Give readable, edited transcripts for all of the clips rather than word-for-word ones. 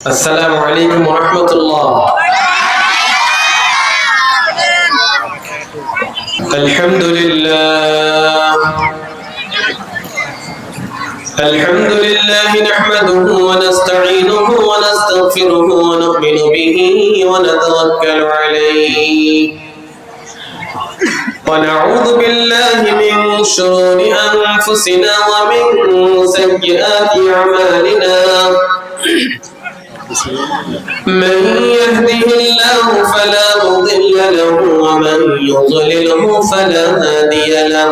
السلام عليكم ورحمة الله. الحمد لله نحمده ونستعينه ونستغفره ونؤمن به ونتوكل عليه ونعوذ بالله من شرور أنفسنا ومن سيئات أعمالنا. من يهده الله فلا مضل له ومن يضلله فلا هادي له.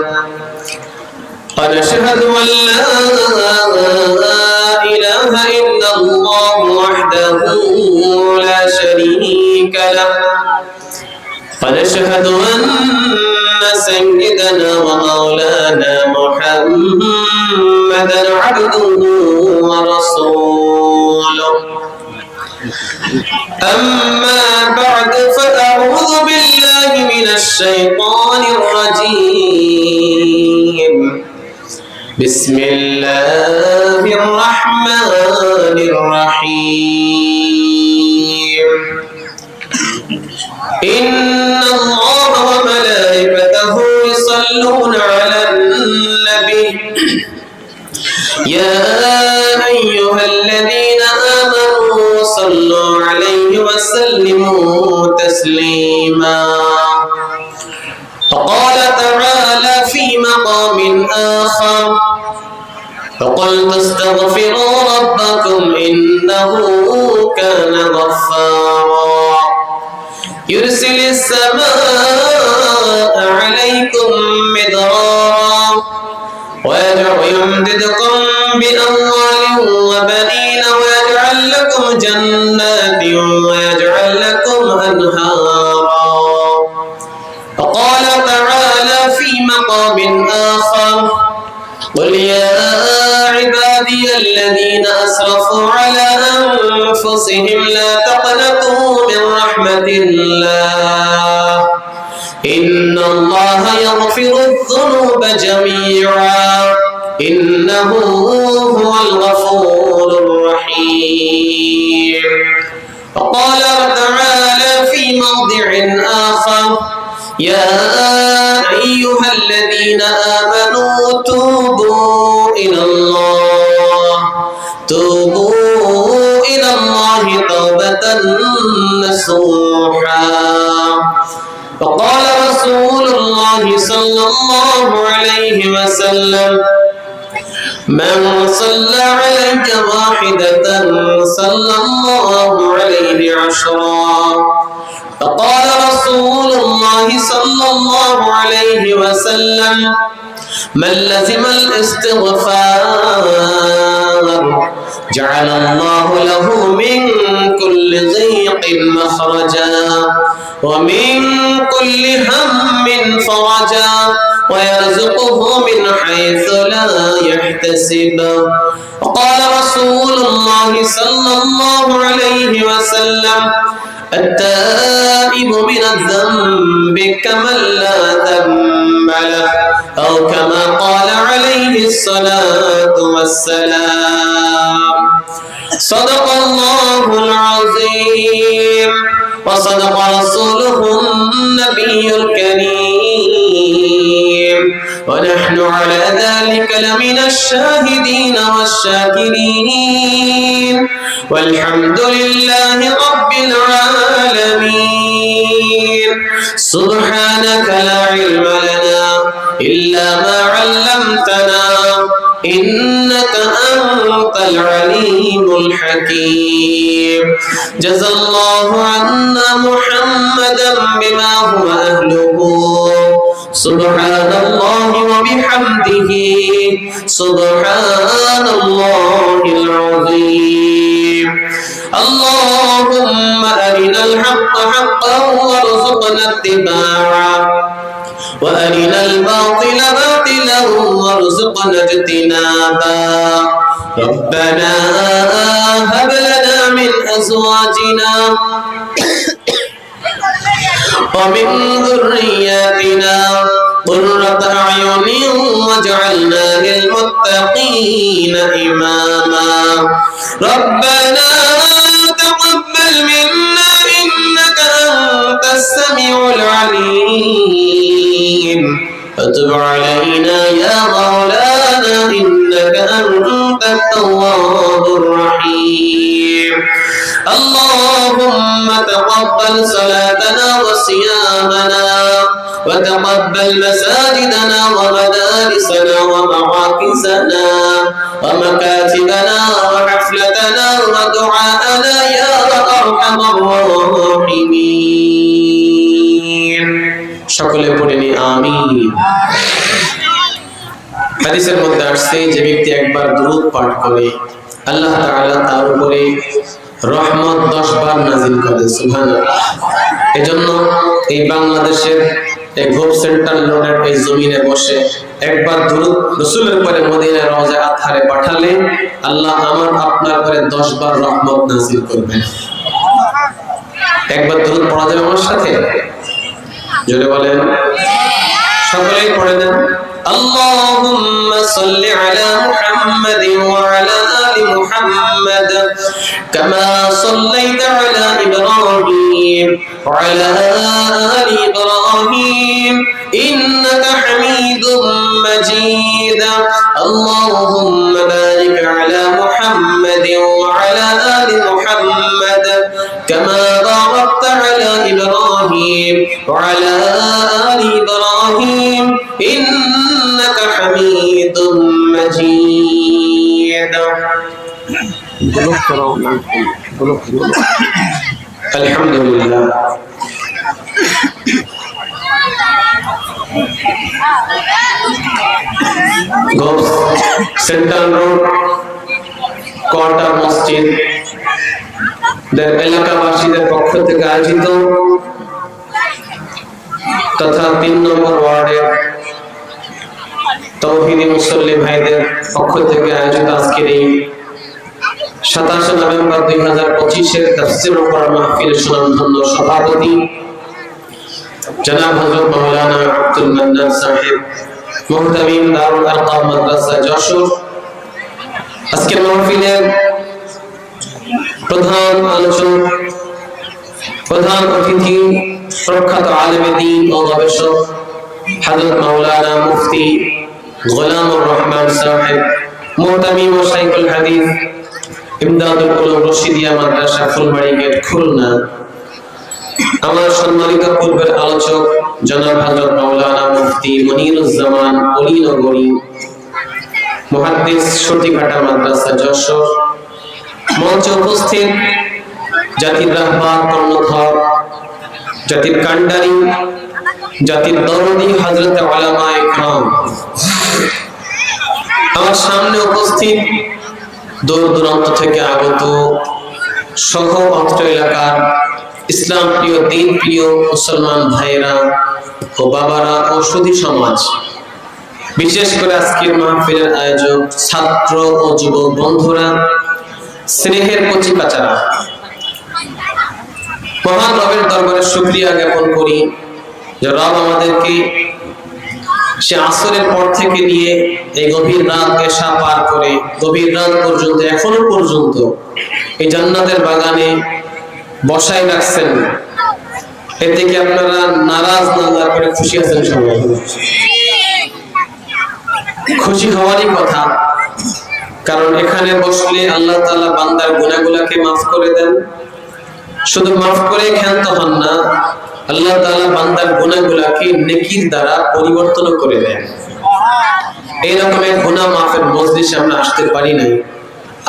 ونشهد أن لا إله إلا الله وحده لا شريك له. ونشهد أن سيدنا ومولانا محمدا عبده ورسوله. أما بعد فأعوذ بالله من الشيطان الرجيم. بسم الله الرحمن الرحيم. إن الله وملائكته يصلون على النبي يا أيها الذين آمنوا صلوا عليه وسلموا تسليما. وقال تعالى في مقام آخر فقلت استغفروا ربكم إنه كان غفارا يرسل السماء عليكم مدرارا ويمددكم بأموال وبنين ويجعل لكم جنات ويجعل لكم أنهارا. وقال تعالى في مقام آخر قل يا عبادي الذين أسرفوا على أنفسهم لا تقنطوا من رحمة الله إن الله يغفر الذنوب جميعا إنه هو الغفور الرحيم. وقال تعالى في موضع آخر يا أيها الذين آمنوا توبوا إلى الله توبة نصوحا. وقال رسول الله صلى الله عليه وسلم من صلى عليك واحدة صلى الله عليه عشرا. فقال رسول الله صلى الله عليه وسلم من لزم الاستغفار جعل الله له من كل ضيق مخرجا ومن كل هم فرجا ويرزقه من حيث لا يحتسب. وقال رسول الله صلى الله عليه وسلم التائب من الذنب كمن لا ذنب له أو كما قال عليه الصلاة والسلام. صدق الله العظيم وصدق رسوله النبي الكريم ونحن على ذلك لمن الشاهدين والشاكرين والحمد لله رب العالمين. سبحانك لا علم لنا إلا ما علمتنا إنك أنت العليم الحكيم. جزى الله عنا محمدا بما هو أهله. سبحان الله وبحمده سبحان الله العظيم. اللهم أرنا الحق حقا وارزقنا اتباعه وأرنا الباطل باطلا وارزقنا اجتنابا. ربنا هب لنا من أزواجنا ومن ذرياتنا قرة أعين واجعلنا للمتقين إماما. ربنا منا إنك أنت السميع العليم وتب علينا يا مولانا إنك أنت التواب الرحيم اللهم تقبل صلاتنا وصيامنا وتقبل مساجدنا ومدارسنا ومراكزنا ومكاتبنا وحفلتنا ودعاءنا يا أرحم الراحمين সকলে পড়েনি আমিন। হাদিসের মধ্যে আসছে যে ব্যক্তি একবার দুরূদ পাঠ করে আল্লাহ তাআলা তার উপরে রহমত 10 বার নাযিল করে সুবহানাল্লাহ। এজন্য এই বাংলাদেশের এই গ্রুপ সেন্টার রোডের এই জমিনে বসে একবার দুরূদ রাসূলের উপরে মদিনার রওজা আতহারে পাঠালে আল্লাহ আমার আপনার উপরে 10 বার রহমত নাযিল করবেন। একবার দুরূদ পড়া যাবে আমার সাথে? জোরে বলেন, সকলেই পড়ে দেন। আল্লাহুম্মা সাল্লি আলা মুহাম্মাদিন ওয়া আলা আলি মুহাম্মাদ কামা সাল্লাইতা আলা ইব্রাহিম ওয়া আলা আলি ইব্রাহিম ইন্নাকা হামিদুম মাজিদ আল্লাহুম্মা বারিক আলা মুহাম্মাদিন ওয়া আলা আলি মুহাম্মাদ কামা বারাকতা আলা ইব্রাহিম ওয়া আলা আলি ইব্রাহিম إنك حميد مجيد الحمد لله গোস সেন্ট্রাল রোড কোয়ার্টার মসজিদ দের এলাকাবাসীদের পক্ষ থেকে আয়োজিত তথা 3 নম্বর ওয়ার্ডের তৌহিদি মুসল্লি ভাইদের পক্ষ থেকে আয়োজিত আজকের এই 27 নভেম্বর 2025 এর তাফসীর ও কোরআন মাহফিলের সুনামধন্য সভাপতি জনাব হযরত মাওলানা আব্দুল মান্নান সাহেব মুহতামিম দারুল আরকাম মাদ্রাসা যশোর আজকের মাহফিলের প্রধান আলোচক প্রধান অতিথি প্রখ্যাত আলেমে দ্বীন ও গবেষক হযরত মাওলানা মুফতি গোলামুর রহমান সাহেব মুহতামিম ও শাইখুল হাদিস ইমদাদুল উলুম রশিদিয়া মাদ্রাসা ফুলবাড়ি গেট খুলনা আমার সম্মানিত পূর্বের আলোচক জনাব হযরত মাওলানা মুফতি মনিরুজ্জামান অলিনগরী মুহাদ্দিস সতীঘাটা মাদ্রাসা যশোর মঞ্চে উপস্থিত জাতির রাহবার কর্ণধর জাতির কান্ডারি জাতির দরদি হযরত উলামায়ে কেরাম আমার সামনে উপস্থিত দূর দূরান্ত থেকে আগত সহ অত্র এলাকার ইসলাম প্রিয় দ্বীন প্রিয় মুসলমান ভাইয়েরা ও বাবারা ও সুধী সমাজ বিশেষ করে আজকের মাহফিলের আয়োজক ছাত্র ও যুবক বন্ধুরা স্নেহের কচি কাচারা মহান রবের দরবারে শুকরিয়া জ্ঞাপন করি যে রব আমাদেরকে সে আসরের পর থেকে নিয়ে এই গভীর রাত এশা পার করে গভীর রাত পর্যন্ত এখনো পর্যন্ত এই জান্নাতের বাগানে বসায় রাখছেন। এতে কি আপনারা নারাজ না করে খুশি আছেন? সবাই খুশি হওয়ারই কথা, কারণ এখানে বসলে আল্লাহ তাআলা বান্দার গুনাহগুলোকে maaf করে দেন। শুধু maaf করে ক্ষান্ত হন না, আল্লাহ তাআলা বান্দার গুনাহগুলোকে নেকির দ্বারা পরিবর্তন করে দেন। এই রকমের গুনাহ মাফের মজলিসে আমরা আসতে পারি নাই,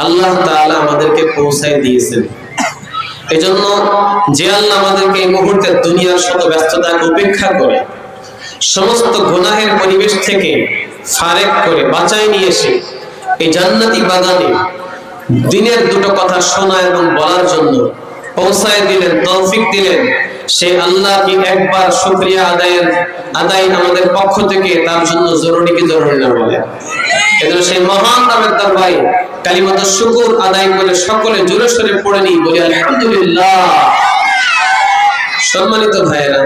আল্লাহ তাআলা আমাদেরকে পৌঁছায় দিয়েছেন। এজন্য যে আল্লাহ আমাদেরকে এই মুহূর্তে দুনিয়ার শত ব্যস্ততাকে উপেক্ষা করে সমস্ত গুনাহের পরিবেশ থেকে ফারেক করে বাঁচায় নিয়ে এসে এই জান্নাতি বাগানে দিনের দুটো কথা শোনা এবং বলার জন্য পৌঁছায় দিলেন, তৌফিক দিলেন, সেই আল্লাহকে একবার শুকরিয়া আদায় আমাদের পক্ষ থেকে তার জন্য জরুরি কি জরুরি না বলে। এজন্য সেই মহান রবের দরবারে কালিমাত শুকর আদায় করে সকলে জোরে সোরে পড়ে নিই, বলি আলহামদুলিল্লাহ। সম্মানিত ভাইয়েরা,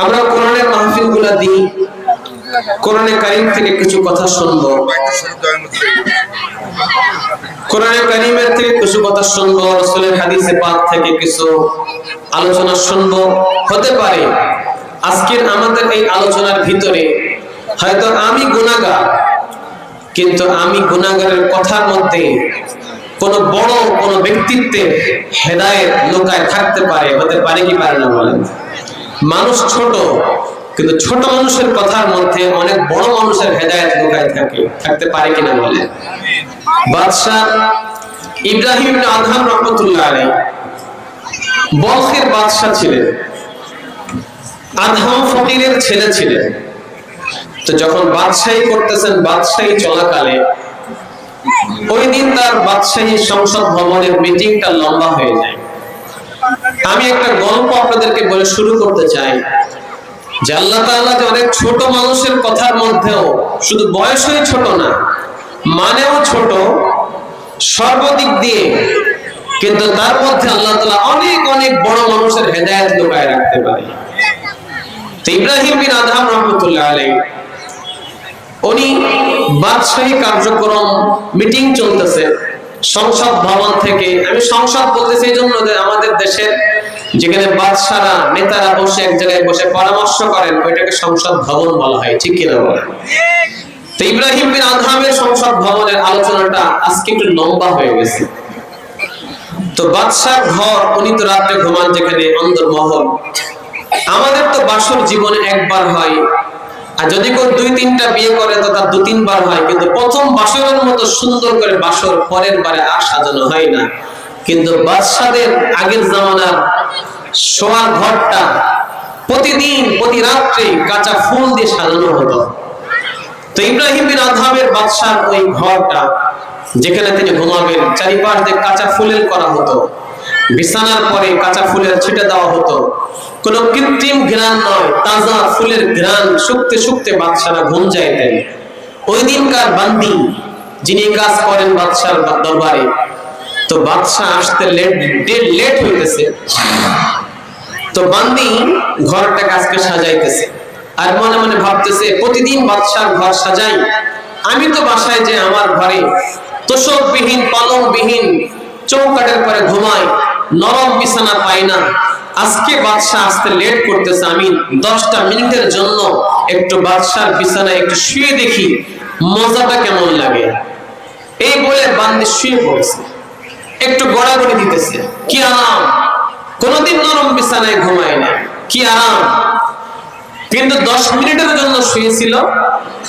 আমরা কোরআনের মাহফিলগুলো দিই, কোরআনে কারীম থেকে কিছু কথা শুনবো। কোরআনে কারীমের থেকে কিছু কথা শুনবো, রাসূলের হাদিসে পাক থেকে কিছু আলোচনা শুনবো। হতে পারে আজকের আমাদের এই আলোচনার ভিতরে হয়তো আমি গুনাহগার, কিন্তু আমি গুনাহগারের কথার মধ্যে কোন বড় কোন ব্যক্তিত্বের হেদায়েত লুকায় থাকতে পারে। হতে পারে কি পারে না বলেন? মানুষ ছোট, কিন্তু ছোট মানুষের কথার মধ্যে অনেক বড় মানুষের হেদায়েত লুকায় থাকতে পারে কিনা বলেন? বাদশাহ ইব্রাহিম ইবনে আদহাম রাহমাতুল্লাহ আলাইহি বলখের বাদশাহ ছিলেন। আদহাম ফকিরের ছেলে ছিলেন। তো যখন বাদশাহী করতেছেন, বাদশাহী চলাকালে ওই দিন তার বাদশাহী সংসদ ভবনের মিটিংটা লম্বা হয়ে যায়। আমি একটা গল্প আপনাদেরকে বলে শুরু করতে চাই যে আল্লাহ তাআলা যে অনেক ছোট মানুষের কথার মধ্যেও শুধু বয়সই ছোট না, মানেও ছোট সর্বদিক দিয়ে, কিন্তু তার মধ্যে আল্লাহ তাআলা অনেক অনেক বড় মানুষের হেদায়েত লুকায় রাখতে পারে। তো ইব্রাহিম বিন আদহাম রাহমাতুল্লাহ আলাইহি উনি বাদশাহী কার্যক্রম মিটিং চলতেছে সংসদ ভবন থেকে। আমি সংসদ বলতেছি এই জন্য যে আমাদের দেশের যেখানে বাদশারা নেতারা বসে এক জায়গায় বসে পরামর্শ করেন, ওইটাকে সংসদ ভবন বলা হয়, ঠিক কিনা বলেন? তো ইব্রাহিম বিন আদহামের সংসদ ভবনের আলোচনাটা আজকে একটু লম্বা হয়ে গেছে। তো বাদশার ঘর, উনি তো রাত্রে ঘুমান যেখানে অন্দরমহল। আমাদের তো বাসর জীবনে একবার হয়, আর যদি কেউ 2-3টা বিয়ে করে তো তার 2-3 বার হয়, কিন্তু প্রথম বাসরের মতো সুন্দর করে বাসর পরের বারে আর সাজানো হয় না। কিন্তু বাদশাদের আগের জামানার শোয়ার ঘরটা প্রতিদিন প্রতি রাত্রে কাঁচা ফুল দিয়ে সাজানো হতো। তো ইব্রাহিম বিন আদহামের বাদশার ওই ঘরটা যেখানে তিনি ঘুমাবেন, চারিপাশ দিয়ে কাঁচা ফুলের করা হতো, বিছানার পরে কাঁচা ফুলের ছিটে দেওয়া হতো। কোন কৃত্রিম ঘ্রাণ নয়, তাজা ফুলের ঘ্রাণ শুকতে শুকতে বাদশারা ঘুম যাইতেন। ওই দিনকার বান্দি যিনি কাজ করেন বাদশার দরবারে, তো বাদশা আসতে লেট হইতেছে, তো বান্দি ঘরটা আজকে সাজাইতেছে আর মনে মনে ভাবতেছে প্রতিদিন বাদশার ঘর সাজাই, আমি তো বাসায় যে আমার ঘরে তোষকবিহীন পালংবিহীন চৌকাঠের পরে ঘুমাই, নরম বিছানা পাই না। আজকে বাদশা আসতে লেট করতেছে, আমি 10টা মিনিটের জন্য একটু বাদশার বিছানায় একটু শুয়ে দেখি মজাটা কেমন লাগে। এই বলে বান্দি শুয়ে পড়েছে, একটু গড়াগড়ি দিতেছে, কি আরাম! কোনদিন নরম বিছানায় ঘুমায় না, কি আরাম! কিন্তু 10 মিনিটের জন্য শুয়েছিল,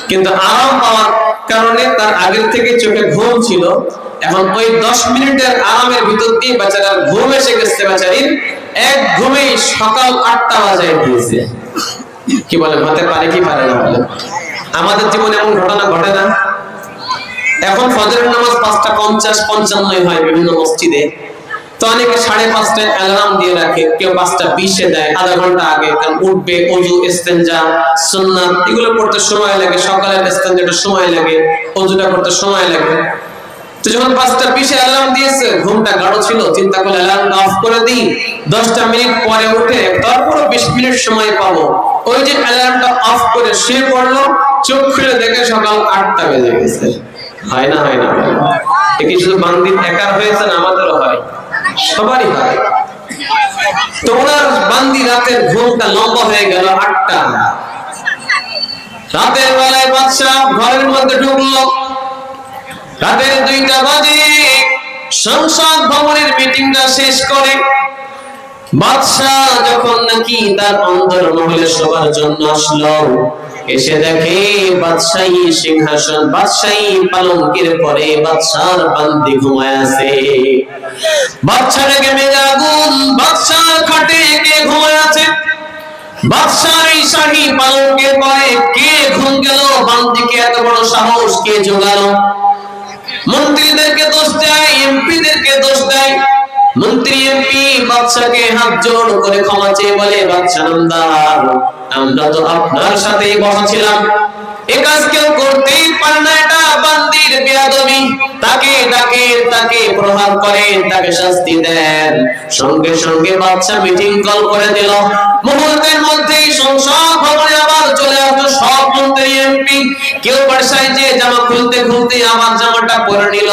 কিন্তু আরাম পাওয়ার কারণে তার আগের থেকে চোখে ঘুম ছিল। এখন ওই 10 মিনিটের আরামের ভিতর দিয়ে বেচারার ঘুম এসে গেছে। বেচারির এক ঘুমেই সকাল 8টা বাজায় দিয়েছে। কি বলে, হতে পারে কি পারে না বলে? আমাদের জীবনে এমন ঘটনা ঘটে না? এখন ফজরের নামাজ 5:50-55 হয় বিভিন্ন মসজিদে, তো অনেকে 5:30টায় অ্যালার্ম দিয়ে রাখে, কেউ 5:20-এ দেয়, আধা ঘন্টা আগে, কারণ উঠবে, ওযু, ইস্তেনজা, সুন্নাত এগুলো করতে সময় লাগে, সকালের ইস্তেনজাটা সময় লাগে, ওযুটা করতে সময় লাগে। তো যখন 5:20-এ অ্যালার্ম দিয়েছে, ঘুমটা গাঢ় ছিল, চিন্তা করলে অ্যালার্মটা অফ করে দিই, 10টা মিনিট পরে উঠে তারপর 20 মিনিট সময় পাবো। ওই যে অ্যালার্মটা অফ করে শুয়ে পড়লো, চোখ খুলে দেখে সকাল 8টা বেজে গেছে। হয় না? হয় না? কি শুধু বান্দির একার হয়েছে না, আমাদেরও হয়, সবারই হয়। তো ওনার বান্দি রাতের ঘুমটা লম্বা হয়ে গেল 8টা। রাতের বেলায় বাদশা ঘরের মধ্যে ঢুকলো, রাতের 2টা বাজে। সংসদ ভবনের মিটিংটা শেষ করে বাদশা যখন নাকি তার অন্দরমহলে সবার জন্য আসলো, এসে দেখে বাদশাহী সিংহাসন, বাদশাহী পালঙ্কের পরে বাদশার বান্দি ঘুমায় আছে। বাদশা রেগে মেজে আগুন, বাদশার খাটে কে ঘুমায় আছে? বাদশার এই শাহী পালঙ্কের পরে কে ঘুম গেল? বান্দিকে এত বড় সাহস কে জোগালো? মন্ত্রীদেরকে দোষ দেয়, এমপিদেরকে দোষ দেয়। মন্ত্রী এমপি বাদশাকে হাত জোড় করে ক্ষমা চেয়ে বলে, বাদশা নামদার, আমরা তো আপনার সাথেই বসেছিলাম, এ কাজ কেউ করতেই পারে না, এটা বান্দির বেয়াদবি। তাকে প্রহার করেন, তাকে শাস্তি দেন। সঙ্গে সঙ্গে বাদশা মিটিং কল করে দিল। মুহূর্তের মধ্যেই সংসদ ভবনে আবার চলে আসলো সব মন্ত্রী এমপি, কেউ বাসায় যে জামা খুলতে খুলতে আবার জামাটা পরে নিল,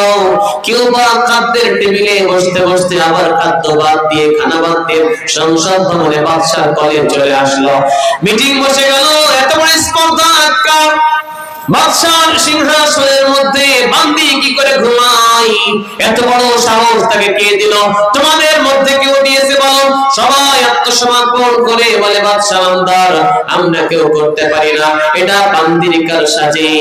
কেউ বা খাদ্যের টেবিলে বসতে বসতে আবার খাদ্য বাদ দিয়ে খানা বাদ দিয়ে সংসদ ভবনে বাদশার কলে চলে আসলো। মিটিং বসে গেল, এত বড় স্পর্ধা আটকা বাদশার সিংহাসনের মধ্যে বান্দি কি করে ঘুমায়? এত বড় সাহস তাকে কে দিল? তোমাদের মধ্যে কেউ দিয়েছে বলো? সবাই আত্মসমর্পণ করে বলে বাদশা আমদার, আমরা কেউ করতে পারি না, এটা বান্দির কারসাজি,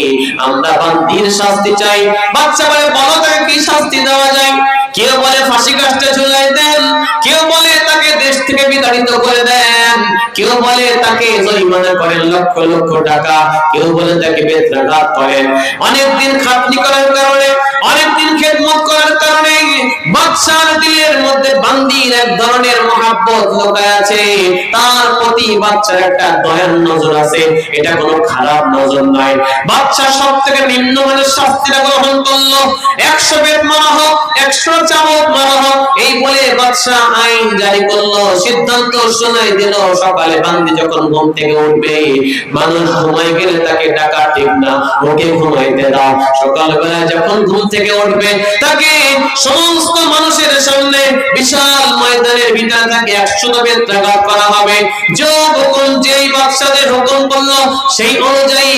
আমরা বান্দির শাস্তি চাই। বাদশা বলে বলো তাকে কি শাস্তি দেওয়া যায়? কেউ বলে ফাঁসি কাস্টে ঝুলাই দেন, কেউ বলে তাকে দেশ থেকে বিতাড়িত করে দেন, কেউ বলে তাকে জরিমানা করেন লক্ষ লক্ষ টাকা, কেউ বলে তাকে বেত্রাঘাত করেন। অনেকদিন খাটনি করার কারণে, অনেকদিন খেদমত করার কারণে বাদশার দিলের মধ্যে বান্দির এক ধরনের মহাব্বত লুকায় আছে, তার প্রতি বাদশার একটা দয়ার নজর আছে, এটা কোনো খারাপ নজর নয়। বাদশা সব থেকে নিম্নমানের শাস্তিটা গ্রহণ করলো, 100 বেত মারা হোক, 100 চাবুক মারা হোক, এই বলে বাদশা আইন জারি করলো, সিদ্ধান্ত শোনাই দিল। সকালে বান্দি যখন ঘুম থেকে উঠবে, মানুষ ঘুমাই গেলে তাকে ডাকা ঠিক না, ওকে ঘুমাইতে দাও। সকালবেলা যখন ঘুম থেকে উঠবে, তাকে সমস্ত মানুষের সামনে বিশাল ময়দানের ভিতরে তাকে 100 বেত্রাঘাত করা হবে। যে হুকুম যেই বাদশাদের হুকুম করলো, সেই অনুযায়ী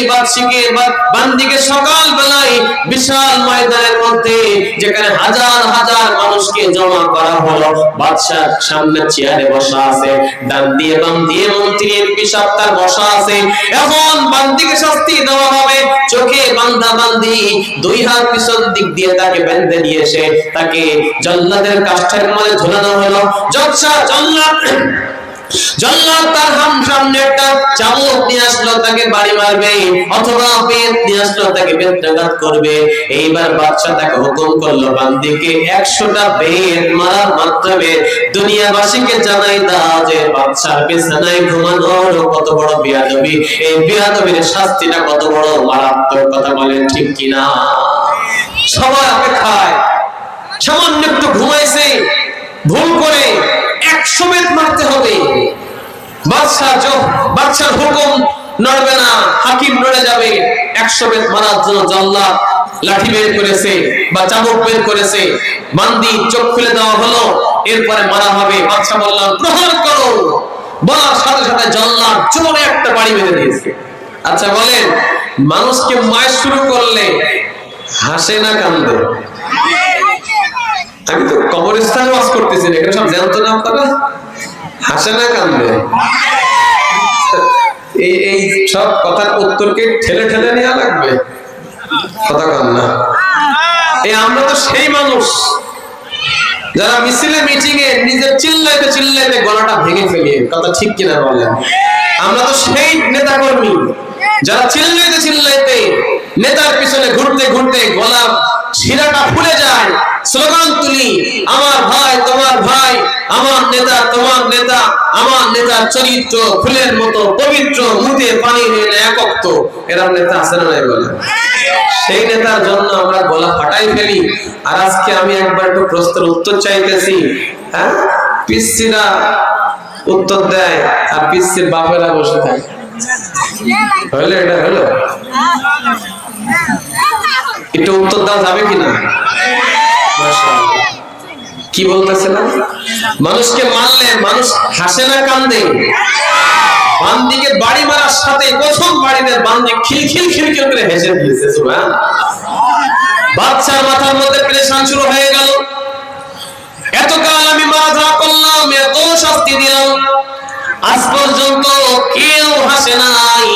বান্দিকে সকালবেলায় বিশাল ময়দানের মধ্যে, যেখানে হাজার হাজার মানুষকে জমা করা হলো, বাদশার সামনে চেয়ারে বসা আছে, ডান দিয়ে বাম দিয়ে মন্ত্রী এমপি সব তার বসা আছে। এখন বান্দিকে শাস্তি দেওয়া হবে। চোখে বান্ধা বান্দি, 2 হাত পিছন দিক দিয়ে তাকে বেঁধে নিয়ে এসে তাকে জল্লাদের কাষ্ঠের মধ্যে ঝুলানো হলো। জল্লাদ তার সামনে একটা চাবুক নিয়ে আসলো, তাকে বাড়ি মারবে, অথবা বেত নিয়ে আসলো, তাকে বেত্রাঘাত করবে। এইবার বাদশা তাকে হুকুম করলো, বান্দিকে 100টা বেত মারার মাধ্যমে দুনিয়াবাসীকে জানাই দাও যে বাদশার বিছানায় ঘুমানোর কত বড় বেয়াদবি, এই বেয়াদবির শাস্তিটা কত বড় মারাত্মক। কথা বলেন ঠিক কিনা? সবাই অপেক্ষায়, সামান্য একটু ঘুমাইছে, ভুল করে 100 বেত মারতে হবে। বাদশার হুকুম নড়বে না, হাকিম নড়ে যাবে। 100 বেত মারার জন্য জল্লাদ লাঠি বের করেছে বা চাবুক বের করেছে, বান্দি চোখ খুলে দেওয়া হলো, এরপরে মারা হবে। বাদশা বললাম প্রহার করো, বলার সাথে সাথে জল্লাদ জোরে একটা বাড়ি মেরে দিয়েছে। আচ্ছা বলেন, মানুষকে মার শুরু করলে হাসে না কান্দে? আমি তো কবরস্থানে ওয়াজ করতেছি না, এখানে সব জানতো না আপনারা, হাসে না কান্দে? এই সব কথার উত্তরকে ঠেলে ঠেলে নেওয়া লাগবে, কথা কন না। আমরা তো সেই মানুষ যারা মিছিলে মিটিং এ নিজের চিল্লাইতে চিল্লাইতে গলাটা ভেঙে ফেলি, কথা ঠিক কিনা বলেন? আমরা তো সেই নেতা কর্মী যারা চিল্লাইতে চিল্লাইতে নেতার পিছনে ঘুরতে ঘুরতে গলা শিরাটা ফুলে যায়, স্লোগান তুলি, আমার ভাই তোমার ভাই, আমার নেতা তোমার নেতা, আমার নেতার চরিত্র ফুলের মতো পবিত্র, মুখে পানি নিয়ে একক। এরকম নেতা আছে না নাই বলে? সেই নেতার জন্য আমরা গলা ফাটাই ফেলি। আর আজকে আমি একবার একটু প্রশ্নের উত্তর চাইতেছি, হ্যাঁ, পিসিরা উত্তর দেয় আর পিসির বাপেরা বসে থাকে। হলো এটা হলো? একটু উত্তর দেওয়া যাবে কিনা? কি বলতেছিলাম? মানুষকে মারলে মানুষ হাসে না কান্দে? বান্দিকে বাড়ি মারার সাথে প্রথম বাড়িতে বান্দি খিলখিল খিলখিল করে হেসে দিয়েছে। সুবহানাল্লাহ। বাদশার মাথার মধ্যে পেরেশান শুরু হয়ে গেল, এতকাল আমি মারা করলাম, এত শাস্তি দিলাম, আজ পর্যন্ত কেউ হাসে নাই,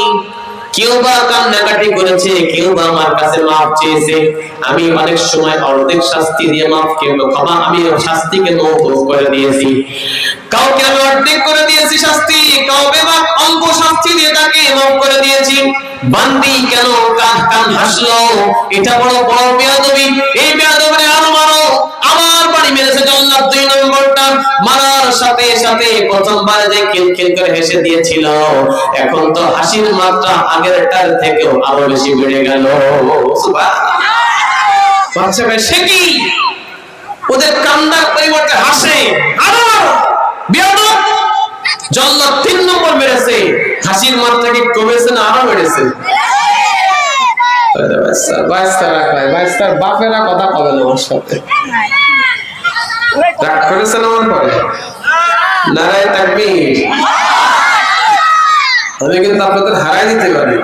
কেউ বা কান্নাকাটি করেছে, কেউ বা আমার কাছে মাফ চেয়েছে। আমি অনেক সময় অর্ধেক শাস্তি দিয়ে মাফ ক্ষমা, আমি শাস্তিকে মওকুফ করে দিয়েছি। কাউকে আমি অর্ধেক করে দিয়েছি শাস্তি, কাউকে বা অল্প শাস্তি দিয়ে তাকে মাফ করে দিয়েছি। বান্দি কেন কান হাসলো? এটা বড় বড় বেয়াদবি, এই বেয়াদবিরে আরো মারো। আমার বাড়ি মেরেছে জল্লাদ 2 নম্বরটা, মারার সাথে সাথে প্রথমবার যে খিলখিল করে হেসে দিয়েছিল, এখন তো হাসির মাত্রা আগেরটার থেকেও আরো বেশি বেড়ে গেল। সুবহানাল্লাহ। বাচ্চা ভাই সে কি? ওদের কান্নার পরিবর্তে হাসে। আরো বেয়াদব, জল্লাদ 3 নম্বর মেরেছে, হাসির মাত্রা কি কমেছে না আরো বেড়েছে? বাইস্তার বাপেরা কথা বলে না ওর সাথে, রাগ করেছে না মন পরে? নারায়ে তাকবীর। আমি কিন্তু আপনাদের হারাই দিতে পারি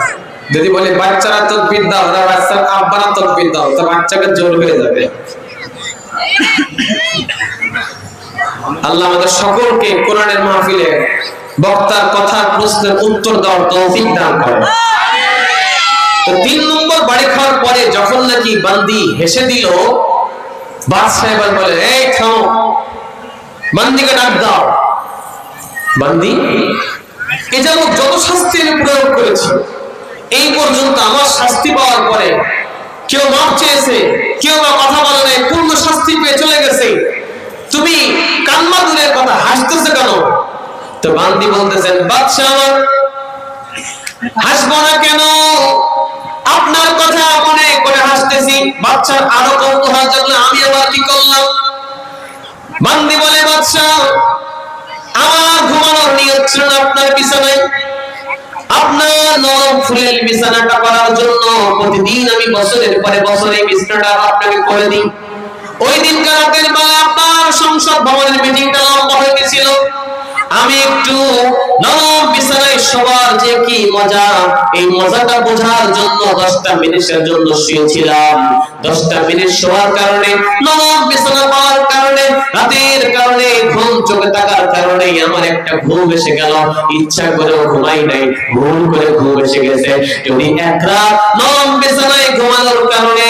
যদি বলি বাচ্চারা তাকবীর দাও, ওরা বাচ্চার আব্বারা তাকবীর দাও, তো বাচ্চাকে জোর হয়ে যাবে। আল্লাহ আমাদের সকলকে কোরআনের মাহফিলে বক্তার কথার প্রশ্নের উত্তর দেওয়ার তৌফিক দান করেন। তো 3 নম্বর বাড়ি খাওয়ার পরে যখন নাকি বান্দি হেসে দিল, বাদশা এবার বলে, এই থামো, বান্দিকে ডাক দাও। বান্দি, এ যেমন যত শাস্তি আমি প্রয়োগ করেছি, এই পর্যন্ত আমার শাস্তি পাওয়ার পরে কেউ মাপ চেয়েছে, কেউ বা কথা বলে নাই, পূর্ণ শাস্তি পেয়ে চলে গেছে, তুমি কান্না দূরের কথা হাসতেছে কেন? তো বান্দি বলতেছেন, বাদশা আমার হাসবো না কেন, আপনার কথা মনে করে হাসতেছি। বাদশার আরো কৌতূহল জাগলো, আমি আবার কি করলাম? বান্দি বলে, বাদশা আমার ঘুমানোর নিয়ত ছিল না আপনার বিছানায়, আপনার নরম ফুলের বিছানাটা করার জন্য প্রতিদিন আমি বছরের পরে বছর এই বিছানাটা আপনাকে করে দিই। ওই দিন রাতের বেলা আপনার সংসদ ভবনের মিটিংটা লম্বা হয়ে গেছিল, আমি একটু নরম বিছানায় শোবার যে কি মজা, এই মজাটা বোঝার জন্য 10টা মিনিটের জন্য শুয়েছিলাম। 10টা মিনিট শোয়ার কারণে, নরম বিছানা পাওয়ার কারণে, রাতের কারণে, ঘুম চোখে থাকার কারণে আমার একটা ঘুম এসে গেল। ইচ্ছা করেও ঘুমাই নাই, ভুল করে ঘুম এসে গেছে। যদি এক রাত নরম বিছানায় ঘুমানোর কারণে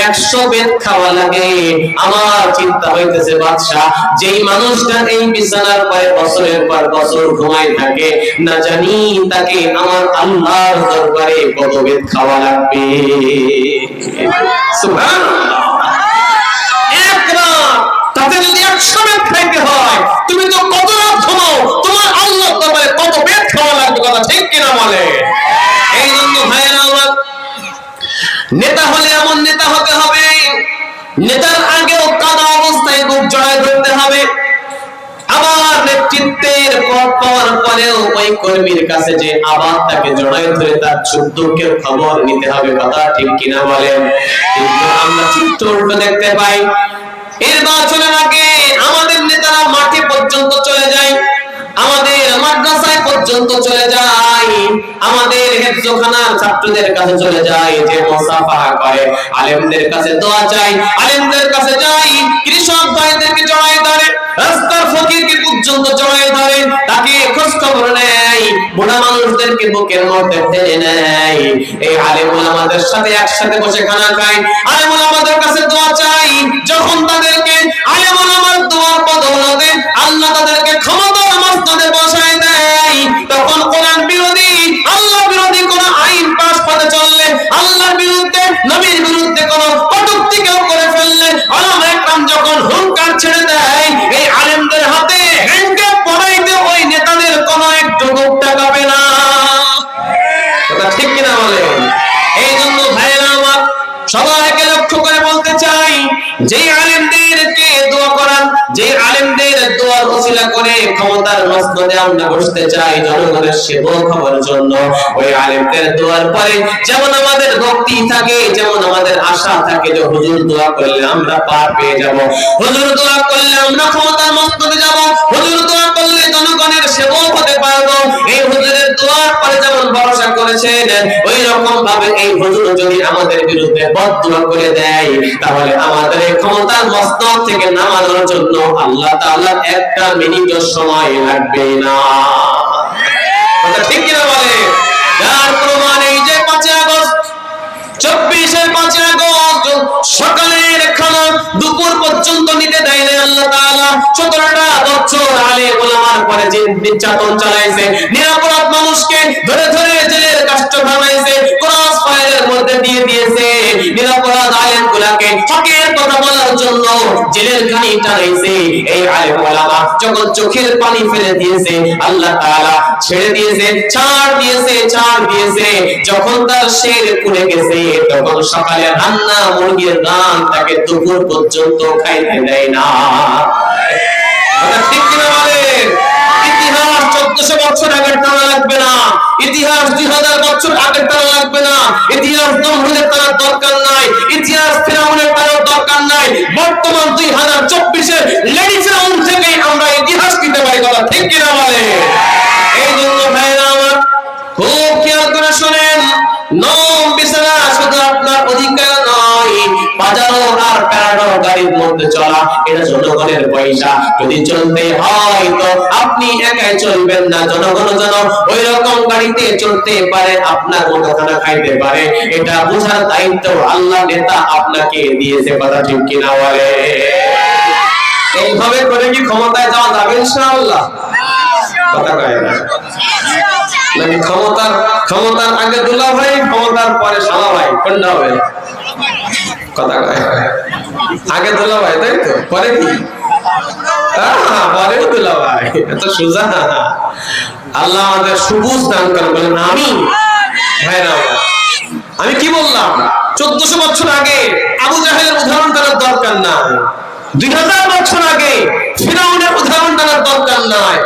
100 বেত খাওয়া লাগে, আমার চিন্তা হইতেছে বাদশা, যেই মানুষটা এই বিছানার পায়ে বছরের পর বছর ঘুমায় থাকে, না জানি তাকে আমার আল্লাহর দরবারে কত বেত খাওয়া লাগবে। সুবহানাল্লাহ। এক রাত তাতে যদি 100 বেত খাইতে হয়, তুমি তো কত রাত ঘুমাও, তোমার আল্লাহর দরবারে কত বেত খাওয়া লাগবে, কথা ঠিক কিনা বলে? এই জন্য ভাইয়েরা আমার, নেতা হলে এমন নেতা হতে হবে, নেতার আগেও কাদা অবস্থায় বুক জড়ায় ধরতে হবে। আবার নেতৃত্বের পদ পাওয়ার পরেও ওই কর্মীর কাছে যে আবার তাকে জড়ায় ধরে তার সুখ দুঃখের খবর নিতে হবে, কথা ঠিক কিনা বলেন? কিন্তু আমরা চিত্র উল্টো দেখতে পাই, নির্বাচনের আগে আমাদের নেতারা মাঠে পর্যন্ত চলে যায়, আমাদের মাদ্রাসায় পর্যন্ত চলে যায়, আমাদের হেফজখানার ছাত্রদের কাছে চলে যায়, যে মুসাফাহা করে, আলেমদের কাছে দোয়া চাই, আলেমদের কাছে যাই, কৃষক ভাইদেরকে জড়ায় ধরে, রাস্তার ফকিরকে পর্যন্ত জড়ায় ধরে, তাকে খোঁজ খবর নেয়, বুড়া মানুষদেরকে বুকের মধ্যে টেনে নেয়। এই আলেম ওলামাদের সাথে একসাথে বসে খানা খায়, আলেম ওলামাদের কাছে দোয়া চাই। যখন তাদেরকে আলেম ওলামার দোয়ার বদৌলতে আল্লাহ তাদেরকে ক্ষমতার মসনদে বসায় দেয়, তখন কোরআন বিরোধী, আল্লাহ বিরোধী কোন আইন পাস করতে চললে, আল্লাহর বিরুদ্ধে, নবীর বিরুদ্ধে কোন কটূক্তি কেউ করে ফেললে, ওলামায়ে কেরাম যখন হুঙ্কার ছেড়ে দেয়, এই আলেমদের হাতে হ্যান্ডকাপ পরাইতে ওই নেতাদের কোন একটু বুক টাকাবে না, কথা ঠিক কিনা বলেন? এই জন্য ভাইরা আমার, সবাইকে লক্ষ্য করে বলতে চাই, যে আলেমদেরকে দোয়া করান, যে আলেমদের দোয়ার ওসিলা করে ক্ষমতার মসনদে আমরা বসতে চাই জনগণের সেবা করার জন্য, ওই আলেমদের দোয়ার পরে যেমন আমাদের ভক্তি থাকে, যেমন আমাদের আশা থাকে যে হুজুর দোয়া করলে আমরা পার পেয়ে যাব, হুজুর দোয়া করলে আমরা ক্ষমতার মসনদে যাব, হুজুর দোয়া করলে জনগণের সেবা হতে পারবো, এই হুজুরের দোয়ার পরে যেমন ভরসা করেছেন, ওই রকম ভাবে এই হুজুর যদি আমাদের বিরুদ্ধে বদদোয়া করে দেয়, তাহলে আমাদের এই ক্ষমতার মসনদ থেকে নামানোর জন্য আল্লাহ তাআলা একটা মিনিটও সময় লাগবে না, কথা ঠিক কিনা বলে? যার প্রমাণ এই যে 5 আগস্ট, 24-এর 5 আগস্ট সকালের খানা দুপুর পর্যন্ত নিতে দেয় না আল্লাহ তাআলা। 17টা বছর আলেম ওলামার পরে যে নির্যাতন চালাইছে, নিরপরাধ মানুষকে ধরে ধরে জেলের কাষ্ঠ ভাঙাইছে, ক্রস ফায়ারের মধ্যে দিয়ে দিয়েছে, নিরপরাধ আলেমগুলোকে হকের কথা বলার জন্য জেলের ঘানি টানাইছে। এই আলেম ওলামা যখন চোখের পানি ফেলে দিয়েছে, আল্লাহ তাআলা ছেড়ে দিয়েছে, ছাড় দিয়েছে, ছাড় দিয়েছে। যখন তার শের পুড়ে গেছে, তখন সকালে রান্না মুরগির রান তাকে দুপুর পর্যন্ত খাইতে দেয় না, ঠিক কিনা বলেন? ইতিহাস 14 1400 বছর আগের টানা লাগবে না, ইতিহাস 2000 বছর আগের টানা লাগবে না, ইতিহাস নমরুদের টানার দরকার নাই, ইতিহাস ফিরাউনের টানার দরকার নাই। বর্তমান 2024 এর লেডি ফিরাউন থেকে আমরা ইতিহাস নিতে পারি। কথা ঠিক কিনা বলে? এই জন্য ভাইরা আমার খুব খেয়াল করে শুনেন, নম বিছানা শুধু আপনার অধিকার নয়, বাজারও আর প্যারাডো গাড়ির মধ্যে চলা এটা জনগণের পয়সা। যদি চলতে হয় তো আপনি একাই চলবেন না, জনগণ যেন ওই রকম গাড়িতে চলতে পারে, আপনার মতো খানা খাইতে পারে, এটা বোঝার দায়িত্ব আল্লাহ নেতা আপনাকে দিয়েছে। কথা ঠিক কিনা বলে? এইভাবে করে কি ক্ষমতায় যাওয়া যাবে ইনশাআল্লাহ? কথা কয় না নাকি ক্ষমতার আগে দুলা ভাই, ক্ষমতার পরে শালা ভাই, কোনটা হবে? কথা কয় আগে দুলা ভাই, তাই তো? পরে কি? পরে দুলা ভাই। এত সোজা? আল্লাহ আমাদের সবুজ দান করেন, বলেন আমিন। ভাইরা আমি কি বললাম, 1400 বছর আগে আবু জাহেলের উদাহরণ টানার দরকার নাই, 2000 বছর আগে ফিরাউনের উদাহরণ টানার দরকার নাই,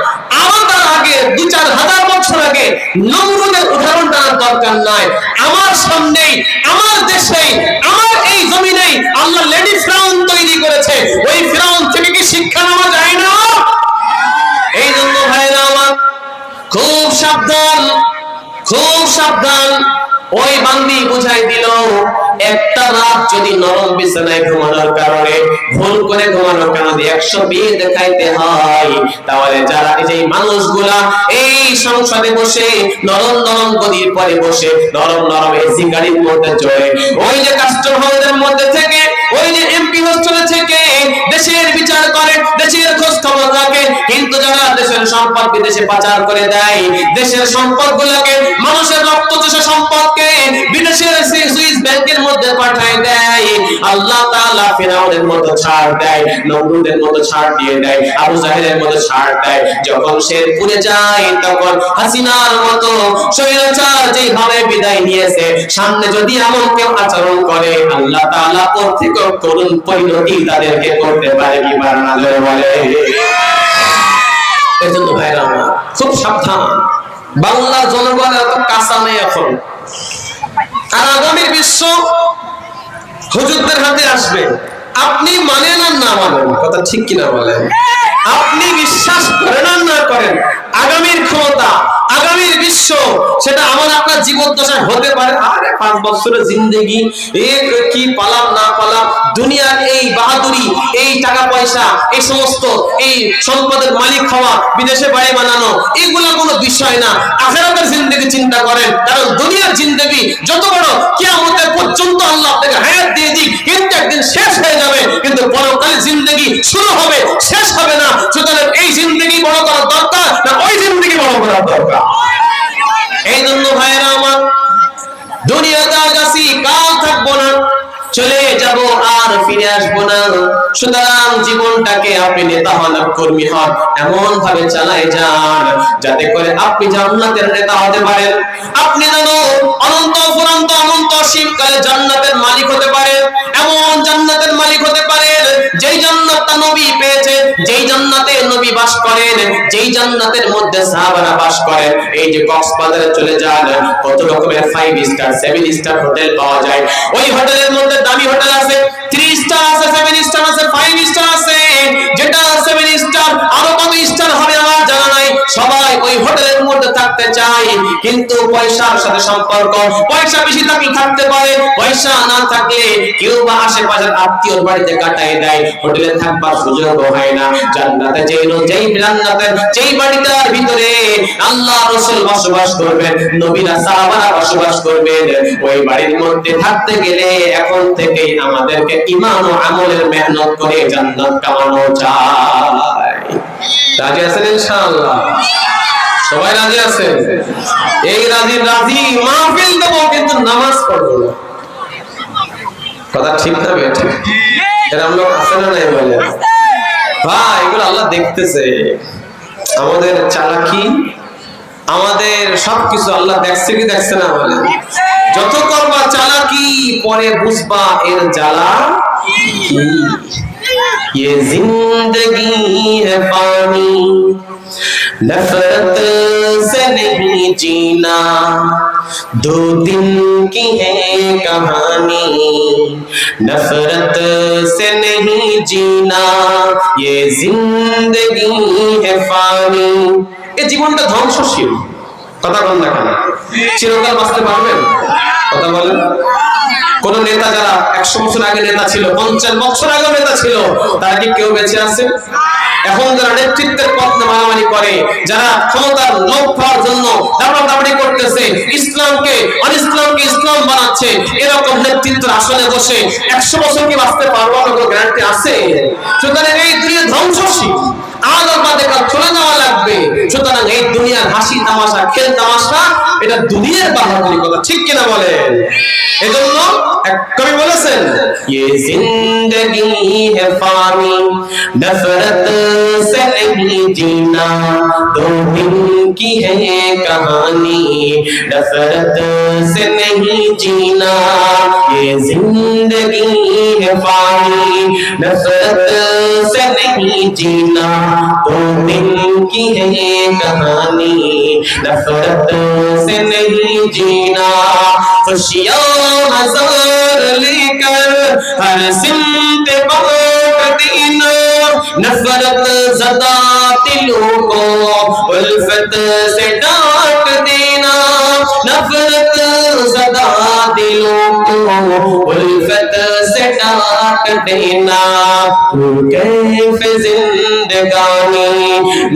আমার তার আগে 2-4 বছর আগে নমরুদের উদাহরণ টানার দরকার নাই। আমার সামনেই, আমার দেশেই, আমার এই জমিনেই আল্লাহ লেডি ফিরাউন তৈরি করেছে। ওই ফিরাউন থেকে কি শিক্ষা নেওয়া যায় না? এই জন্য ভাইরা আমার খুব সাবধান, খুব সাবধান। ওই বান্দি বুঝাই দিল, একটা রাত যদি নরম বিছানায় ঘুমানোর কারণে, ভুল করে ঘুমানোর কারণে 100 বিয়ে দেখাইতে হয়, তাহলে যারা এই মানুষগুলা এই সংসদে বসে নরম নরম গদির পরে বসে নরম নরম এসি গাড়ির মধ্যে চড়ে, ওই যে কাস্টম হাউসের মধ্যে থেকে, ওই যে এমপি হোস্টেলে থেকে দেশের বিচার করে, দেশের খোঁজ খবর রাখে, কিন্তু যারা দেশের সম্পদ বিদেশে পাচার করে দেয়, দেশের সম্পদগুলোকে, মানুষের রক্তচোষা সম্পদকে বিদেশের সুইস ব্যাংকের মধ্যে পাঠায় দেয়, আল্লাহ তাআলা ফিরাউনের মতো ছাড় দেয়, নমরুদের মতো ছাড় দিয়ে দেয়, আবু জাহেলের মতো ছাড় দেয়। যখন সে পুড়ে যায় তখন হাসিনার মতো স্বৈরাচার যেভাবে বিদায় নিয়েছে, সামনে যদি এমন কেউ আচরণ করে আল্লাহ তাআলা ওর থেকে করুণ পরিণতি তাদেরকে করতে পারে কি পারে না বলে। এজন্য ভাইরা আমার খুব সাবধান, বাংলা জনগণ এত কাঁচা নেই এখন। আর আগামীর বিশ্ব হুজুরদের হাতে আসবে, আপনি মানেন আর না মানেন, কথা ঠিক কিনা বলেন? আপনি বিশ্বাস করেন আর না করেন, আগামীর ক্ষমতা, আগামীর বিশ্ব, সেটা আমার আপনার জীবদ্দশায় হতে পারে। আরে 5 বছরের জিন্দেগি, কি পালাম না পালাম, দুনিয়ার এই বাহাদুরি, এই টাকা পয়সা, এই সমস্ত এই সম্পদের মালিক হওয়া, বিদেশে বাড়ি বানানো, এগুলো কোনো বিষয় না। আখিরাতের জিন্দেগি চিন্তা করেন, কারণ দুনিয়ার জিন্দেগি যত বড়, কিয়ামতের পর্যন্ত আল্লাহ আপনাকে হায়াত দিয়ে দিক, কিন্তু একদিন শেষ হয়ে যাবে, কিন্তু পরকালের জিন্দেগি শুরু হবে, শেষ হবে না। সুতরাং এই জিন্দেগি বড় করার দরকার না ওই জিন্দেগি বড় করার দরকার? এই জন্য ভাইরা আমার, দুনিয়াতে আজ আছি, কাল থাকবো না, চলে যাব আর ফিরে আসবো না। সুতরাং জীবনটাকে আপনি নেতা হন, কর্মী হন, এমন ভাবে চালায় যান যাতে করে আপনি জান্নাতের নেতা হতে পারেন। আপনি যেন অনন্ত অফুরন্ত অনন্ত অসীমকালে জান্নাতের মালিক হতে পারেন, এমন জান্নাতের মালিক হতে পারেন যেই জান্নাতটা নবী পেয়েছে, যেই জান্নাতে নবী বাস করেন, যেই জান্নাতের মধ্যে সাহাবারা বাস করেন। এই যে কক্সবাজারে চলে যান, কত রকমের 5 স্টার 7 স্টার হোটেল পাওয়া যায়। ওই হোটেলের মধ্যে দামি হোটেল আছে, 3 স্টার আছে, 7 স্টার আছে, 5 স্টার আছে। যেটা 7 স্টার আরো কত স্টার হবে আমার জানা নাই, সবাই ওই হোটেলের মধ্যে থাকতে চায়, কিন্তু পয়সার সাথে সম্পর্ক, পয়সা বেশি থাকলে থাকতে পারে, পয়সা না থাকলে কেউ বা আশেপাশের আত্মীয়র বাড়িতে কাটায় দেয়, হোটেলে থাকবার সুযোগ হয় না। জান্নাতে যেই বাড়িটার ভিতরে আল্লাহ রাসূল বসবাস করবেন, নবীরা সাহাবারা বসবাস করবেন, ওই বাড়ির মধ্যে থাকতে গেলে এখন থেকেই আমাদেরকে ঈমান ও আমলের মেহনত করে জান্নাত কামানো চাই। রাজি আছেন ইনশাআল্লাহ? সবাই রাজি আছেন? এই রাজি মাহফিল দেব, কিন্তু নামাজ পড়বো না। কথা ঠিক না বেঠিক? এরকম লোক আছে না নাই বলে? ভাই এগুলো আল্লাহ দেখতেছে, আমাদের চালাকি, আমাদের সবকিছু আল্লাহ দেখছে কি দেখছে না বলে? যত করবা চালাকি পরে বুঝবা এর জ্বালা কি। ये जिंदगी है पानी नफरत से नहीं जीना, 2 दिन की है कहानी, नफरत से नहीं जीना, ये जिंदगी है फानी। এই জীবনটা ধ্বংসশীল। কথা বলেন না কেন? চিরকাল বাঁচতে পারবেন? কথা বলেন। কোন নেতা যারা 100 বছর আগে নেতা ছিল, 50 বছর আগে নেতা ছিল, তারা কি কেউ বেঁচে আছে? এখন যারা নেতৃত্বের পথ মারামারি করে, যারা ক্ষমতার লোভ পাওয়ার জন্য দাপাদাপি করতেছে, ইসলামকে অনিসলামকে ইসলাম বানাচ্ছে, এরকম নেতৃত্বের আসনে বসে 100 বছর কি বাঁচতে পারবো কোনো গ্যারান্টি আছে? সুতরাং এই দুনিয়া ধ্বংসশীল, আজ বাদে কাল চলে যাওয়া লাগবে। সুতরাং এই দুনিয়ার হাসি তামাশা খেল তামাশা এটা দুনিয়ার বাহাদুরি কথা, ঠিক কিনা বলেন? এজন্য এক কবি বলেছেন, ये जिंदगी है फानी, नफरत से नहीं जीना, 2 दिन की है कहानी, नफरत से नहीं जीना, ये जिंदगी है फानी, नफरत से नहीं जीना, 2 दिन की है कहानी, नफरत से नहीं जीना, खुशियां हजार लेकर हर सिमत बांट देना, नफरत ज़दा दिलों को उल्फत से डांट देना, नफरत ज़दा दिलों को उल्फत से डांट देना, तू कैफ जिंदगानी,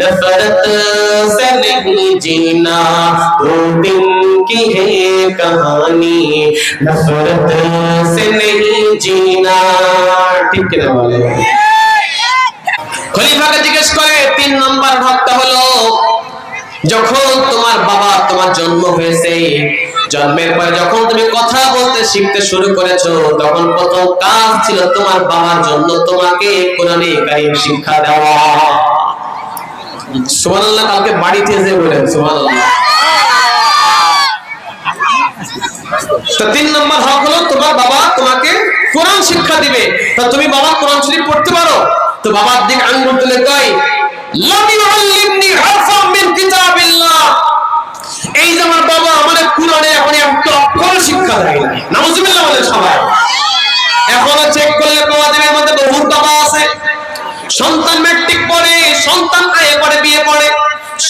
नफरत से नहीं जीना, 2 दिन की है कहानी, नफरत से नहीं जीना। ठीक है बोले। খলিফাকে জিজ্ঞেস করে 3 নম্বর ভাগটা হলো, যখন তোমার বাবা তোমার জন্ম হয়েছে, জন্মের পর যখন তুমি কথা বলতে শিখতে শুরু করেছো, তখন প্রথম কাজ ছিল তোমার বাবার জন্য তোমাকে কোরআনে কারীম শিক্ষা দেওয়া। সুবহানাল্লাহ। কালকে বাড়িতে যে বলেন সুবহানাল্লাহ। তো 3 নম্বর হক হলো তোমার বাবা তোমাকে কোরআন শিক্ষা দিবে। তা তুমি বাবা কোরআন শরীফ পড়তে পারো? তো বাবার দিকে আঙ্গুল তুলে কয়, লাম ইউআল্লিমনি হারফাম মিন কিতাবিল্লাহ, এই যে আমার বাবা আমারে কোরআনে এখন একটা অক্ষর শিক্ষা দেয় না। নাউজুবিল্লাহ বলে সবাই। এখনো চেক করলে পাওয়া যাবে আমাদের বহু বাবা আছে, সন্তান ম্যাট্রিক পড়ে, সন্তান আইএ পড়ে, বিয়ে পড়ে,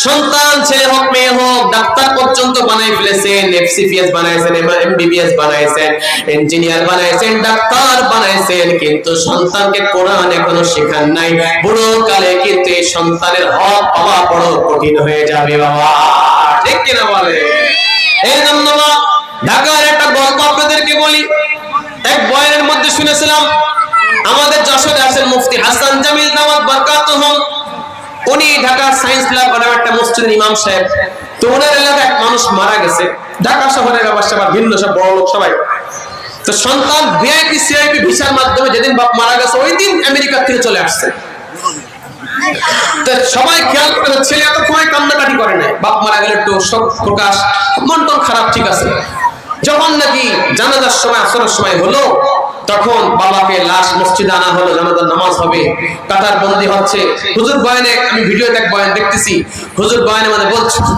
সন্তান ছেলে হোক মেয়ে হোক ডাক্তার পর্যন্ত বানাই ফেলেছেন, এফসিপিএস বানাইছেন, এমবিবিএস বানাইছেন, ইঞ্জিনিয়ার বানাইছেন, ডাক্তার বানাইছেন, কিন্তু সন্তানকে কোরআন এখনো শেখান নাই। বুড়ো কালে কিন্তু এই সন্তানের হক পাওয়া বড় কঠিন হয়ে যাবে বাবা, ঠিক কিনা বলে? এই জন্য ঢাকার একটা গল্প আপনাদেরকে বলি। এক বয়ানের মধ্যে শুনেছিলাম, আমাদের যশোরে আছেন মুফতি হাসান জামিল দাওয়াত বারাকাতুহুম, উনি ঢাকা সায়েন্স ল্যাব নামে একটা মসজিদের ইমাম সাহেব। তো ওনার এলাকায় এক মানুষ মারা গেছে, ঢাকা শহরের ব্যবসা বা ভিন্ন সব বড় লোক সবাই। তো সন্তান ভিআইপি সিআইপি ভিসার মাধ্যমে যেদিন বাপ মারা গেছে ওই দিন আমেরিকা থেকে চলে আসছে। তো সবাই খেয়াল করে, ছেলে এত সময় কান্নাকাটি করে না, বাপ মারা গেলে একটু শোক প্রকাশ, মন টন খারাপ, ঠিক আছে। যখন নাকি জানাজার সময় আসরের সময় হলো, তখন বাবাকে লাশ মসজিদে আনা হলো, জানাজার নামাজ হবে, কাতার বন্দী হচ্ছে। হুজুর বয়ানে, আমি ভিডিওতে এক বয়ান দেখতেছি, হুজুর বয়ানে মানে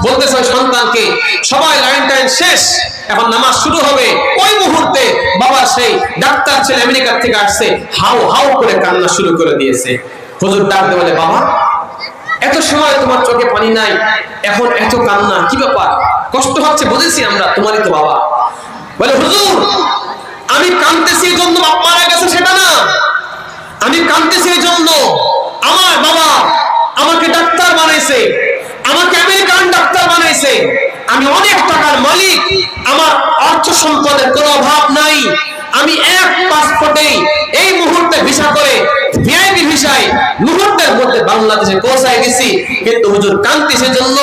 বলতেছে সন্তানকে, সবাই লাইন টাইন শেষ, এখন নামাজ শুরু হবে। ওই মুহূর্তে বাবা সেই ডাক্তার ছেলে আমেরিকা থেকে আসছে, হাউ হাউ করে কান্না শুরু করে দিয়েছে। হুজুর ডাক দিয়ে বলে, বাবা এত সময় তোমার চোখে পানি নাই, এখন এত কান্না, কি ব্যাপার? কষ্ট হচ্ছে বুঝেছি আমরা, তোমারই তো বাবা। বলে, হুজুর আমি কাঁদতেছি এই জন্য বাপ মারা গেছে সেটা না, আমি কাঁদতেছি এই জন্য আমার বাবা আমাকে ডাক্তার বানাইছে, আমাকে আমেরিকান ডাক্তার বানাইছে, আমি অনেক টাকার মালিক, আমার অর্থ সম্পদের কোনো অভাব নাই, আমি এক পাসপোর্টে এই মুহূর্তে ভিসা করে ভিআইপি ভিসায় মুহূর্তের মধ্যে বাংলাদেশে পৌঁছায় গেছি, কিন্তু হুজুর কাঁদতেছে জন্য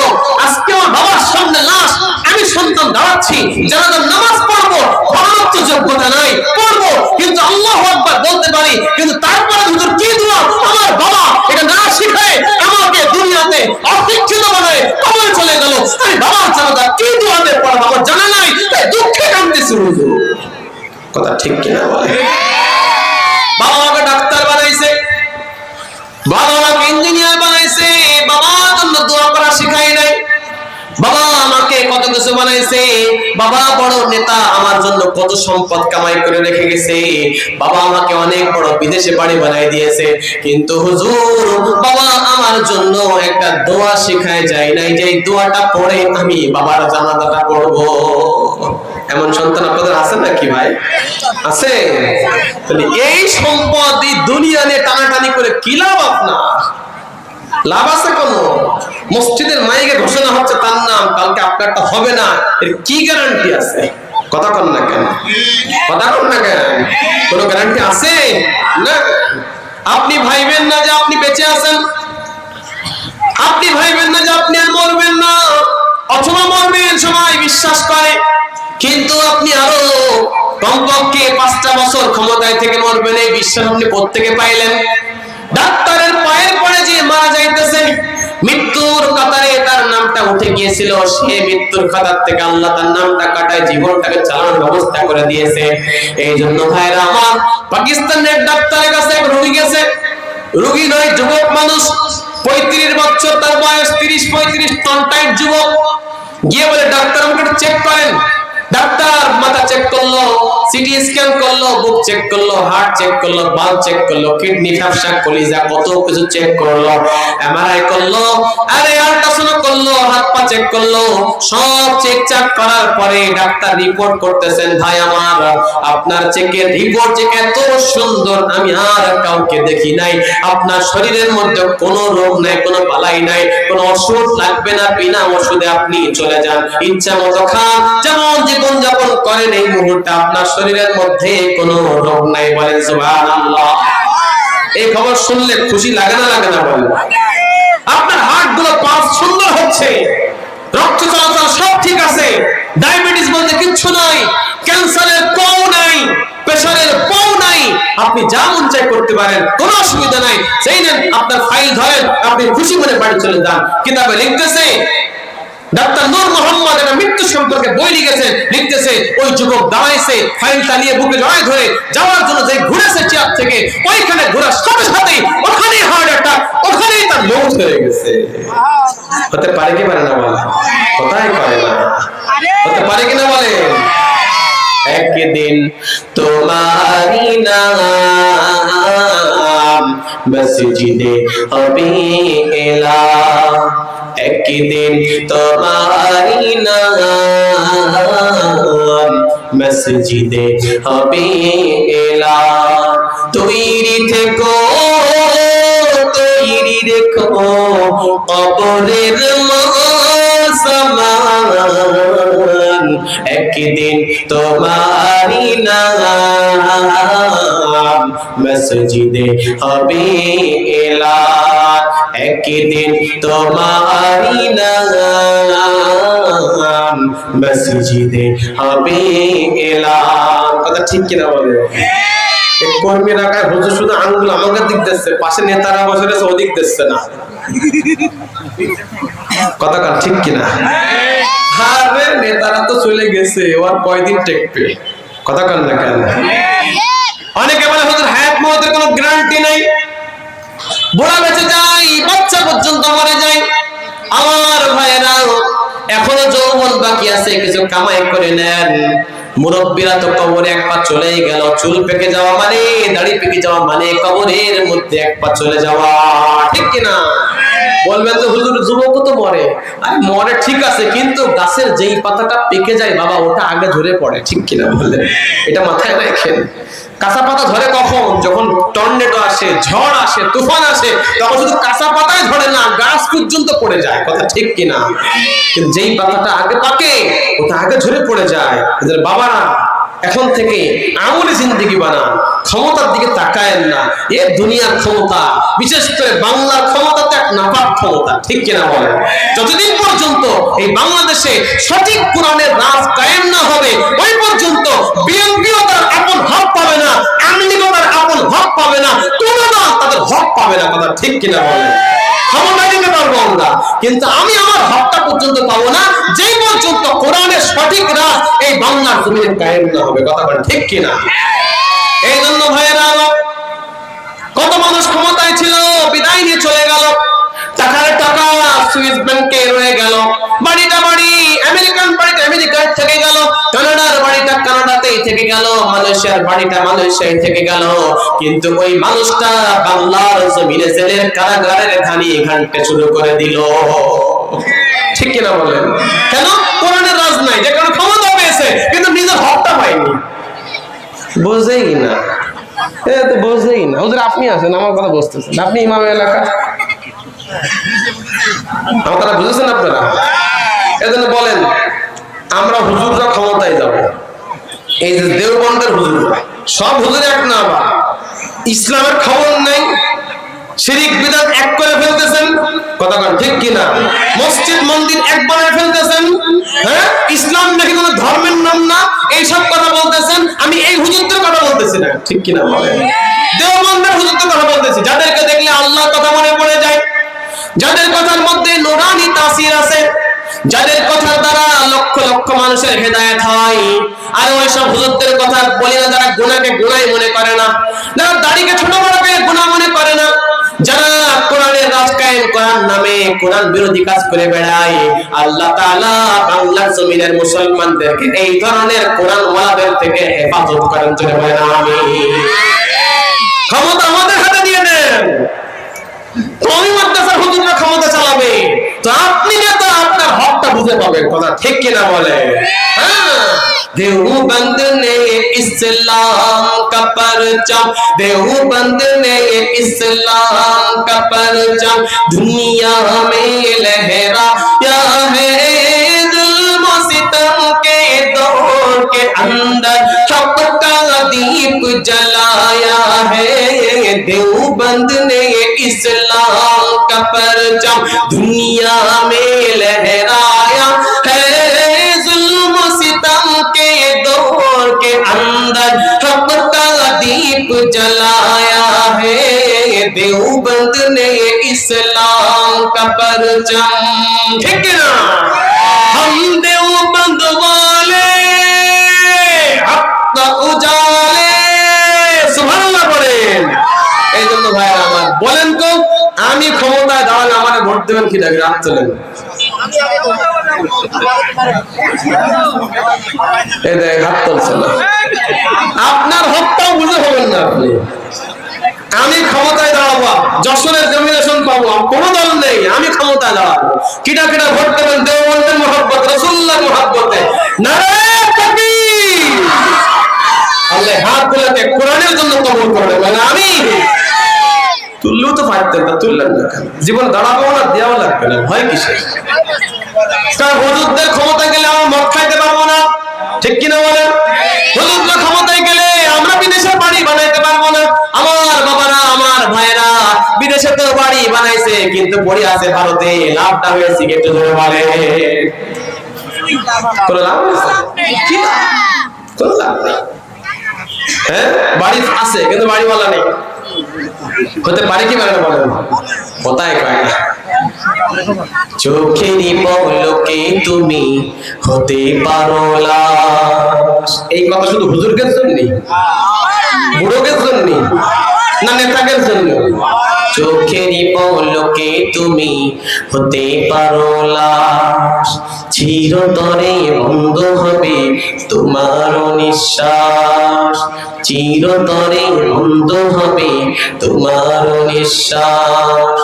আজকে আমার বাবার সামনে লাশ, আমি সন্তান দাঁড়াচ্ছি, জানাজার নামাজ পড়বো, পড়ার তো যোগ্যতা নাই, পড়বো কিন্তু আল্লাহু আকবার বলতে পারি, কিন্তু তারপরে হুজুর কি দোয়া, আমার বাবা এটা না শিখায় আমাকে দুনিয়াতে অশিক্ষিত বানায় কবরে চলে গেল, আমি বাবার জানাজা কি দোয়াতে পড়াবো আমার জানা নাই, তাই দুঃখে কাঁদতেছি হুজুর। কথা ঠিক কিনা বলে? বাবা আমাকে ডাক্তার বানাইছে, বাবা আমাকে ইঞ্জিনিয়ার বানাইছে, বাবার জন্য দোয়া করা শিখাইছে। কিছু বানাইছে, বাবা বড় নেতা আমার জন্য কত সম্পদ কামাই করে রেখে গেছে, বাবা আমাকে অনেক বড় বিদেশে বাড়ি বানাই দিয়েছে, কিন্তু হুজুর বাবা আমার জন্য একটা দোয়া শেখায় যায় নাই, যে দোয়াটা পড়ে আমি বাবার জানাজাটা পড়ব। এমন সন্তান আপনাদের আছে নাকি ভাই? আছে? এই সম্পদ এই দুনিয়া নিয়ে টানাটানি করে কি লাভ? আপনার লাভ আছে কোনো? মসজিদের মাইকে ঘোষণা হচ্ছে তার নাম, কালকে আপনারটা হবে না, এর কি গ্যারান্টি আছে? কথা কন না কেন? কথা কন না কেন? কোনো গ্যারান্টি আছে না? আপনি ভাইবেন না যে আপনি বেঁচে আছেন, আপনি ভাইবেন না যে আপনি আর মরবেন না, অথবা মরবেন সবাই বিশ্বাস করে, কিন্তু আপনি আরো কমপক্ষে 5টা বছর ক্ষমতায় থেকে মরবেন, এই বিশ্বাস আপনি প্রত্যেকে পাইলেন। ডাক্তারের পায়ের পরে যে মারা যাইতেছে, মৃত্যুর কাতারে তার নামটা উঠে গিয়েছিল, সে মৃত্যুর কাতার থেকে আল্লাহ তার নামটা কাটায় জীবনটাকে চালানোর ব্যবস্থা করে দিয়েছে। এই জন্য ভাইরা আমার, পাকিস্তানের ডাক্তারের কাছে এক রোগী গেছে, রোগী নয় যুবক মানুষ, 35 বছর তার বয়স, 30-35 টন টাইট যুবক, গিয়ে বলে ডাক্তার আমাকে চেক করেন। ডাক্তার মাথা চেক করলো, সিটি স্ক্যান করলো, বুক চেক করলো, হার্ট চেক করলো, বাল্ব চেক করলো, কিডনি, ফ্যাপসা, কলিজা, কত কিছু চেক করলো, এমআরআই করলো, আরে আল্ট্রাসাউন্ড করলো, হাত পা চেক করলো, সব চেক চাক করার পরে ডাক্তার রিপোর্ট করতেছেন, ভাই আমার আপনার চেকের রিপোর্ট যে এত সুন্দর আমি আর কাউকে দেখি নাই, আপনার শরীরের মধ্যে কোনো রোগ নাই, কোনো বালাই নাই, কোনো ওষুধ লাগবে না, বিনা ওষুধে আপনি চলে যান, ইচ্ছা মতো খান, যেমন জীবন যাপন করেন, এই মুহূর্তে আপনার শরীরের মধ্যে কোনো রোগ নাই। বলেন সুবহানাল্লাহ। এই খবর শুনলে খুশি লাগে না লাগে না? বলেন। আপনার হার্ট গুলো পালস সুন্দর হচ্ছে, রক্ত চলাচল সব ঠিক আছে, ডায়াবেটিস বলতে কিচ্ছু নাই, ক্যান্সারের কও নাই, প্রেসারের কও নাই, আপনি যা মন চাই করতে পারেন, কোনো অসুবিধা নাই। সেই নেন আপনার ফাইল ধরেন, আপনি খুশি মনে বাড়ি চলে যান। কিতাবে লিখতেছে ডাক্তার নূর মোহাম্মদ একটা মৃত্যু সম্পর্কে বই লিখেছেন, লিখতেছে ওই যুবক দাঁড়াইছে, ফাইলটা নিয়ে বুকে জড়ায় ধরে যাওয়ার জন্য যে ঘুরেছে চেয়ার থেকে, ওইখানে ঘোরার সাথে সাথেই ওখানেই হার্ট অ্যাটাক, ওখানেই তার মৌত হয়ে গেছে। হতে পারে কি পারে না? বলে কোথায় পারে না, হতে পারে কিনা বলে? একদিন তোমারি নাম মসজিদে হবে এলা, একদিন তোমারি নাম মসজিদে হবে এলা, তৈরি থেকো তৈরি রেখো কবরের সামান, একদিন তোমারি নাম মসজিদে হবে এলা, একদিন তোমারি নাম মসজিদে হবে এলা। কথা ঠিক কিনা বলে? কর্মীরা কায় হুজুর শুধু আঙ্গুল আমাকে দিক দিচ্ছে, পাশে নেতারা বসে আছে ওদিক দিচ্ছে না। কথা কার ঠিক কিনা? আরে নেতারা তো চলে গেছে, ওর কয়দিন টেকবে? কথা কার না কেন? অনেকে বলে হুজুর হায়াত মওতের কোনো গ্যারান্টি নাই, বুড়া বেঁচে যায়, বাচ্চা পর্যন্ত মরে যায়। আমার ভাইরা এখনো যৌবন বাকি আছে, কিছু কামাই করে নেন। মুরব্বীরা তো কবরে এক পা চলেই গেল, চুল পেকে যাওয়া মানে, দাড়ি পেকে যাওয়া মানে কবরের মধ্যে এক পা চলে যাওয়া, ঠিক কিনা? বলবেন তো হুজুর যুবকও তো মরে, আরে মরে ঠিক আছে, কিন্তু গাছের যেই পাতাটা পেকে যায় বাবা, ওটা আগে ঝরে পড়ে, ঠিক কিনা বললেন? এটা মাথায় রাখেন। কাঁচা পাতা ধরে কখন? যখন টর্নেডো আসে, ঝড় আসে, তুফান আসে, তখন শুধু কাঁচা পাতায় ধরে না, গাছ পর্যন্ত পড়ে যায়। কথা ঠিক কিনা? কিন্তু যেই পাতাটা আগে পাকে ওটা আগে ঝরে পড়ে যায়। এদের বাবারা এখন থেকে আমলে জিন্দেগি বানান, ক্ষমতার দিকে তাকায়েন না। এ দুনিয়ার ক্ষমতা, বিশেষ করে বাংলার ক্ষমতা তো এক নাপাক ক্ষমতা, ঠিক কিনা বলেন? যতদিন পর্যন্ত এই বাংলাদেশে সঠিক কোরআনের রাজ কায়েম না হবে, ওই পর্যন্ত বিএনপিও তার আপন হক পাবে না, আওয়ামী লীগও তার আপন হক পাবে না, কোনো দল তাদের হক পাবে না। কথা ঠিক কিনা বলেন? ক্ষমতা দিতে পারবো আমরা, কিন্তু আমি আমার হকটা পর্যন্ত পাবো না যেই পর্যন্ত কোরআনের সঠিক রাজ এই বাংলার জমিনে কায়েম না হবে। কথা বলেন ঠিক কিনা? এই জন্য ভাইয়েরা, কত মানুষ ক্ষমতায় ছিল, বিদায় নিয়ে চলে গেল, টাকার টাকা সুইস ব্যাংকে রয়ে গেল, বাড়িটা বাড়ি আমেরিকান গেল, মালয়েশিয়ার বাড়িটা মালয়েশিয়ায় থেকে গেল, কিন্তু ওই মানুষটা বাংলার জমিনে জেলের কারাগারের ঘানি ঘানতে শুরু করে দিল। ঠিক কিনা বলেন? কেন? কোরআনের রাজ নাই, যে কারণে ক্ষমতা পেয়েছে কিন্তু নিজের হকটা পায়নি। বোঝেই না, তো বোঝেই না। হুজুর আপনি আছেন, আমার কথা বুঝতেছেন, আপনি ইমাম এলাকা, আমার কথা বুঝেছেন আপনারা? এজন্য বলেন আমরা হুজুররা ক্ষমতায় যাব। এই যে দেওবন্দের হুজুররা, সব হুজুর এক না, আবার ইসলামের খবর নেই, শিরিক বিদআত এক করে ফেলতেছেন, কথা বলেন ঠিক কিনা? মসজিদ মন্দির এক বানায় ফেলতেছেন, হ্যাঁ, ইসলাম নাকি কোনো ধর্মের নাম না, এইসব কথা বলতেছেন। আমি এই হুজুরদের কথা বলতেছি না, ঠিক কিনা বলেন? দেওবন্দের হুজুরদের কথা বলতেছি, যাদেরকে দেখলে আল্লাহর কথা মনে পড়ে যায়, যাদের কথার মধ্যে নুরানি তাসির আছে, যাদের কথার দ্বারা লক্ষ লক্ষ মানুষের হেদায়েত হয়। আর ওই সব হুজুরদের কথা বলি না যারা গুনাহকে গুনাহ মনে করে না, যারা দাড়িকে ছোট বড় করে গুনাহ মনে করে না, যারা কোরআনের রাজ কায়েম করার নামে কোরআন বিরোধী কাজ করে বেড়ায়। আল্লাহ তাআলা বাংলার জমিনের মুসলমানদেরকে এই ধরনের কোরআন ওয়ালাদের থেকে হেফাজত করেন, জন্য বলেন আমিন। ক্ষমতা আমাদের হাতে দিয়ে দেন, তুমি মাদ্রাসার হুজুররা ক্ষমতা চালাবে, তো আপনি নেতা, আপনার হকটা বুঝে পাবেন, কথা ঠিক কিনা বলে? হ্যাঁ, देवबंद ने इस्लाम का परचम, देवबंद ने इस्लाम का परचम दुनिया में लहराया है, जुल्म सितम के दौर के अंदर हक का दीप जलाया है। देवबंद ने इस्लाम का परचम दुनिया में लहराया है, जुल्म सितम के दौर के अंदर हक का दीप जलाया है। देवबंद ने इस्लाम का परचम, ठीक है ना? हम देवबंद वाले हक का उजाले, सुभानअल्लाह বলেন। এই জন্য ভাইরা আমার, বলেন তো আমি ক্ষমতায় দাঁড়ালে আমাকে ভোট দেবেন কি দেখে? হাত তোলেন। এই দেখ হাত তুলছে না, আপনার হকটাও বুঝে হবেন না আপনি। আমি ক্ষমতায় দাঁড়াবো, যশোরের নমিনেশন পাবো, কোনো দল নেই, আমি ক্ষমতায় দাঁড়াবো। কিটা কিটা ভোট দেবেন? দেওবন্দের মহব্বত, রাসূলুল্লাহর মহব্বতে। নারে তাকবীর! আল্লাহ হাত গুলোকে কোরআনের জন্য কবুল করবে, মানে আমি তুললেও তো পারতেন না, তুললেন না কেন? জীবন দাঁড়াবো না, দেওয়া লাগবে না, ভয় কিসের? কারণ হুজুরদের ক্ষমতা গেলে আমরা মদ খাইতে পারবো না, ঠিক কিনা বলেন? হুজুররা ক্ষমতায় গেলে আমরা বিদেশে বাড়ি বানাইতে পারবো না। আমার বাবারা, আমার ভাইরা বিদেশে তো বাড়ি বানাইছে, কিন্তু পড়ে আছে ভারতে, লাভটা হয়েছে একটু ধরে বলে কোনো লাভ নেই, কি লাভ? কোনো লাভ নেই। হ্যাঁ, বাড়ি আছে কিন্তু বাড়িওয়ালা নেই, হতে পারে কি পারে না বলেন? কোথায় কয় না, চোখেরই পলকে তুমি হতে পারো লাশ। এই কথা শুধু হুজুরদের জন্য, বুড়োদের জন্য না, নেতাদের জন্য? চোখেরই পলকে তুমি হতে পারো লাশ, চিরতরে বন্ধ হবে তোমার নিঃশ্বাস, চিরতরে বন্ধ হবে তোমার নিঃশ্বাস।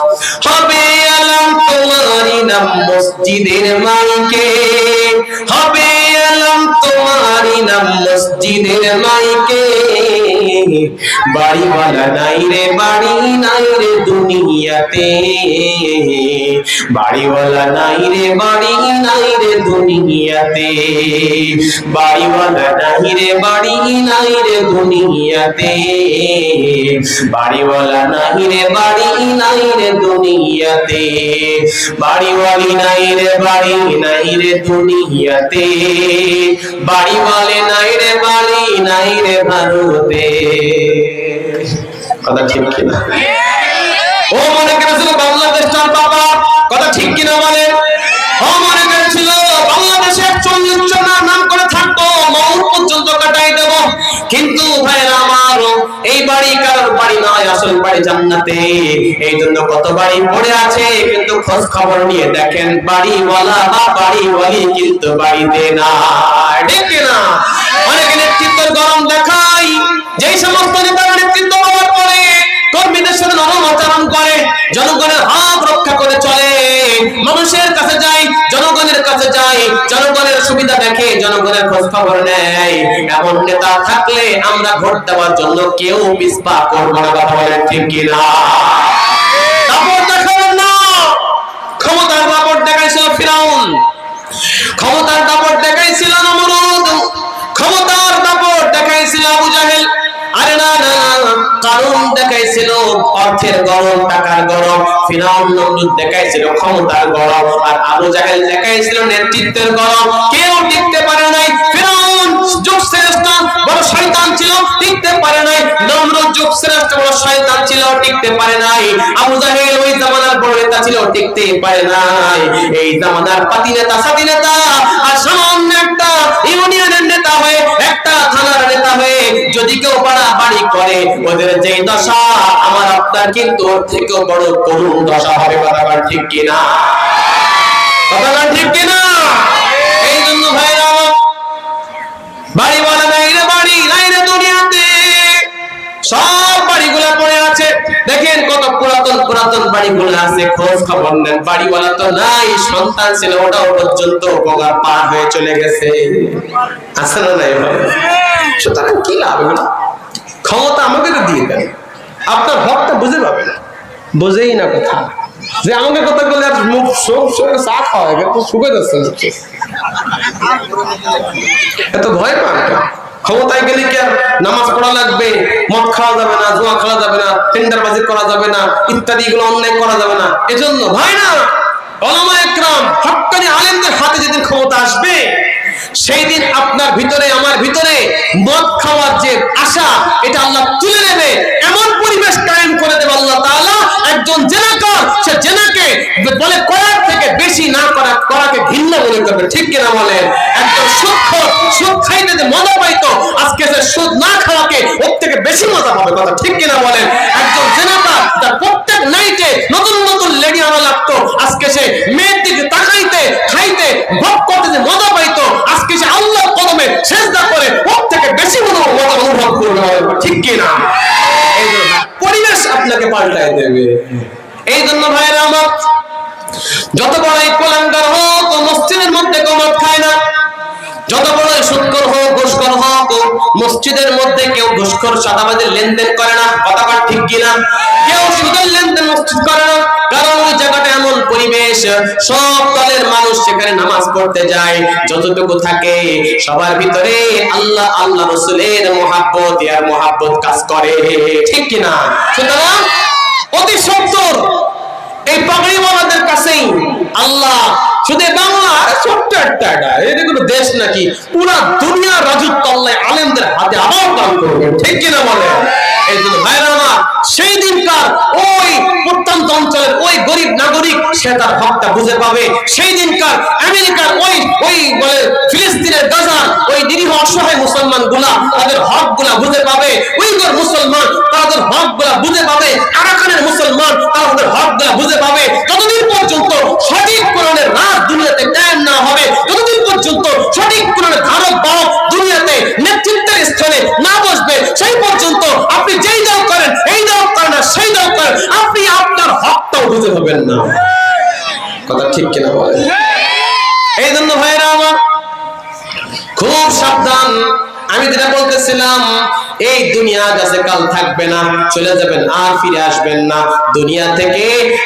হবে আলাম তোমারই নাম মসজিদের মাইকে, হবে আলাম তোমারই নাম মসজিদের মাইকে। বাড়িওয়ালা নাই রে, বাড়ি নাই রে দুনিয়াতে, বাড়িওয়ালা নাই রে, বাড়ি নাই রে দুনিয়াতে, বাড়িওয়ালা নাই রে, বাড়ি নাই রে দুনিয়াতে, বাড়িওয়ালা নাই রে, বাড়ি নাই রে দুনিয়াতে, বাড়িওয়ালি নাই রে, বাড়ি নাই রে দুনিয়াতে, বাড়িওয়ালে নাই রে, বাড়ি নাই রে ভারতে। কথা ঠিক কিনা? ও মনে করেছিল বাংলাদেশটার বাবা, কথা ঠিক কিনা বলে? ও মনে করেছিল বাংলাদেশে 40 জনের নাম করে থাকবো, মৌত পর্যন্ত কাটাই দেব। কিন্তু ভাইরা আমার, এই বাড়ি কারোর বাড়ি নয়, আসল বাড়ি জান্নাতে। এই জন্য কত বাড়ি পড়ে আছে, কিন্তু খোঁজ খবর নিয়ে দেখেন বাড়িওয়ালা বা বাড়িওয়ালি কিন্তু বাড়িতে না, ঠিক না? অনেকে নেতৃত্বের গরম দেখায়, যেই সমস্ত নেতারা নেতৃত্ব হওয়ার পরে কর্মীদের সাথে নরম আচরণ করে, জনগণের হক রক্ষা করে চলে, মানুষের কাছে যায়, জনগণের কাছে যায়, জনগণের সুবিধা দেখে, জনগণের খোঁজ খবর নেয়, এমন নেতা থাকলে আমরা ভোট দেওয়ার জন্য কেউ পিছপা করবো না। কথা বলেন ঠিক কিনা? দাপট দেখাবেন না। ক্ষমতার দাপট দেখাইছিল ফিরাউন, ক্ষমতার দাপট দেখাইছিল নমরুদ, ক্ষমতার দাপট দেখাইছিল আবু জাহেল, আরে না না, কারণ দেখাইছিল অর্থের গরম, টাকার গরম। ফিরাউন নমরুদ দেখাইছিল ক্ষমতার গরম, আর আবু জাহেল দেখাইছিল নেতৃত্বের গরম। কেউ টিকতে পারে নাই। ফিরাউন যুগশ্রেষ্ঠ বড় শয়তান ছিল, টিকতে পারে নাই। নমরুদ যুগশ্রেষ্ঠ বড় শয়তান ছিল, টিকতে পারে নাই। আবু জাহেল ওই জামানার বড় নেতা ছিল, টিকতে পারে নাই। এই জামানার পাতি নেতা, সাথী নেতা, আর সামান্য একটা ইউনিয়নের নেতা হয়ে, একটা থানার নেতা হয়ে যদি কেউ বাড়াবাড়ি করে, ওদের যেই দশা আমার আপনার কিন্তু ওর থেকেও বড় করুণ দশা হবে। কথা বল ঠিক কিনা? কথা বল ঠিক কিনা? এই জন্য ভাইরা, বাড়িওয়ালা নাই রে, বাড়ি নাই রে দুনিয়াতে, সব বাড়িগুলা পড়ে আছে। দেখেন কত পুরাতন পুরাতন বাড়িগুলো আছে, খোঁজ খবর নেন। বাড়িওয়ালা তো নাই, সন্তান ছিল, ওটাও পর্যন্ত উপকার পার হয়ে চলে গেছে। আছে না নাই ভাই? সুতরাং কি লাভ এগুলো? ক্ষমতা আমাকে তো দিয়ে দেন, আপনার হকটা বুঝে পাবে না, বোঝেই না কথা। যে আমাকে কথা বলে আর মুখ চা খাওয়া শুকে যাচ্ছে, এত ভয় পান কেন? ক্ষমতায় গেলে কি আর নামাজ পড়া লাগবে, মদ খাওয়া যাবে না, জুয়া খেলা যাবে না, টেন্ডারবাজি করা যাবে না, ইত্যাদি এগুলো অন্যায় করা যাবে না? এজন্য ভাই না, উলামা ইকরাম হক্কানি আলেমদের হাতে যেদিন ক্ষমতা আসবে, সেই দিন আপনার ভিতরে আমার ভিতরে মদ খাওয়ার যে আশা, এটা আল্লাহ তুলে নেবে। এমন পরিবেশ কায়েম করে দেবে আল্লাহ তাআলা, একজন জেনাকার সে জেনাকে বলে করার থেকে বেশি না করা, করাকে ঘৃণা মনে করবে। ঠিক কিনা বলেন? একজন সুদ খাইতে যে মজা পাইতো, আজকে সে সুদ না খাওয়াকে ওর থেকে বেশি মজা পাবে। কথা ঠিক কিনা বলেন? একজন জেনাকার তার প্রত্যেক নাইটে নতুন নতুন লেডি আনা লাগতো, আজকে সে মেয়ের দিকে তাকাইতে, খাইতে, ভোগ করতে যে মজা পাইতো, আজকে সে আল্লাহর কদমে সিজদা করে ওর থেকে বেশি মজা অনুভব করবে। ঠিক কিনা? এই জন্য পরিবেশ আপনাকে পাল্টায় দেবে। এই জন্য ভাইরা আমার, যত বড়ই কোলাঙ্গার হোক, মসজিদের মধ্যে মদ খায় না, যত বড়ই সুদখোর হোক, ঘুষখোর হোক, মসজিদের মধ্যে কেউ ঘুষখোর সাদাবাদের লেনদেন করে না। কথা বল ঠিক কিনা? কেউ সুদের লেনদেন মসজিদ করে না, কারণ ওই জায়গাটা এমন পরিবেশ, সব দলের মানুষ সেখানে নামাজ পড়তে যায়। যতটুকু থাকে সবার ভিতরে আল্লাহ আল্লাহ রাসূলের মুহাব্বত, আর মুহাব্বত কাজ করে। ঠিক কিনা? সুতরাং অতি সত্তর এই পাগড়িওয়ালাদের কাছেই আল্লাহ শুধু বাংলা ছোট্ট একটা এটা কোনো দেশ নাকি, পুরা দুনিয়ার রাজত্ব আল্লাহ আলেমদের হাতে আবার দান করবে। ঠিক কিনা বলে? এই জন্য ভাইরা আমার, সেই দিনকার ওই প্রত্যন্ত অঞ্চলের ওই গরিব নাগরিক সে তার হকটা বুঝে পাবে। সেই দিনকার আমেরিকার ওই বলে ফিলিস্তিনের গাজার ওই নিরীহ অসহায় মুসলমান গুলা তাদের হক গুলা বুঝে পাবে। উইঘুর মুসলমান তাদের হক গুলা বুঝে পাবে। আরাকানের মুসলমান তাদের হক গুলা বুঝে পাবে। যতদিন পর্যন্ত সঠিক কোরআনের রাজ দুনিয়াতে কায়েম না হবে, যতদিন পর্যন্ত সঠিক কোরআনের ধারক বাহক দুনিয়াতে নেতৃত্বের স্থানে না বসবে, সেই পর্যন্ত আপনি যেই দল করেন, এই দল করেন না সেই দল করেন, আপনি আপনার হকটাও বুঝে পাবেন না। কথা ঠিক কিনা বলেন? এই জন্য ভাইরা আমার, খুব সাবধান। আমি যেটা বলতেছিলাম, এই দুনিয়া কাছে কাল থাকবে না, চলে যাবেন আর ফিরে আসবেন না। দুনিয়া থেকে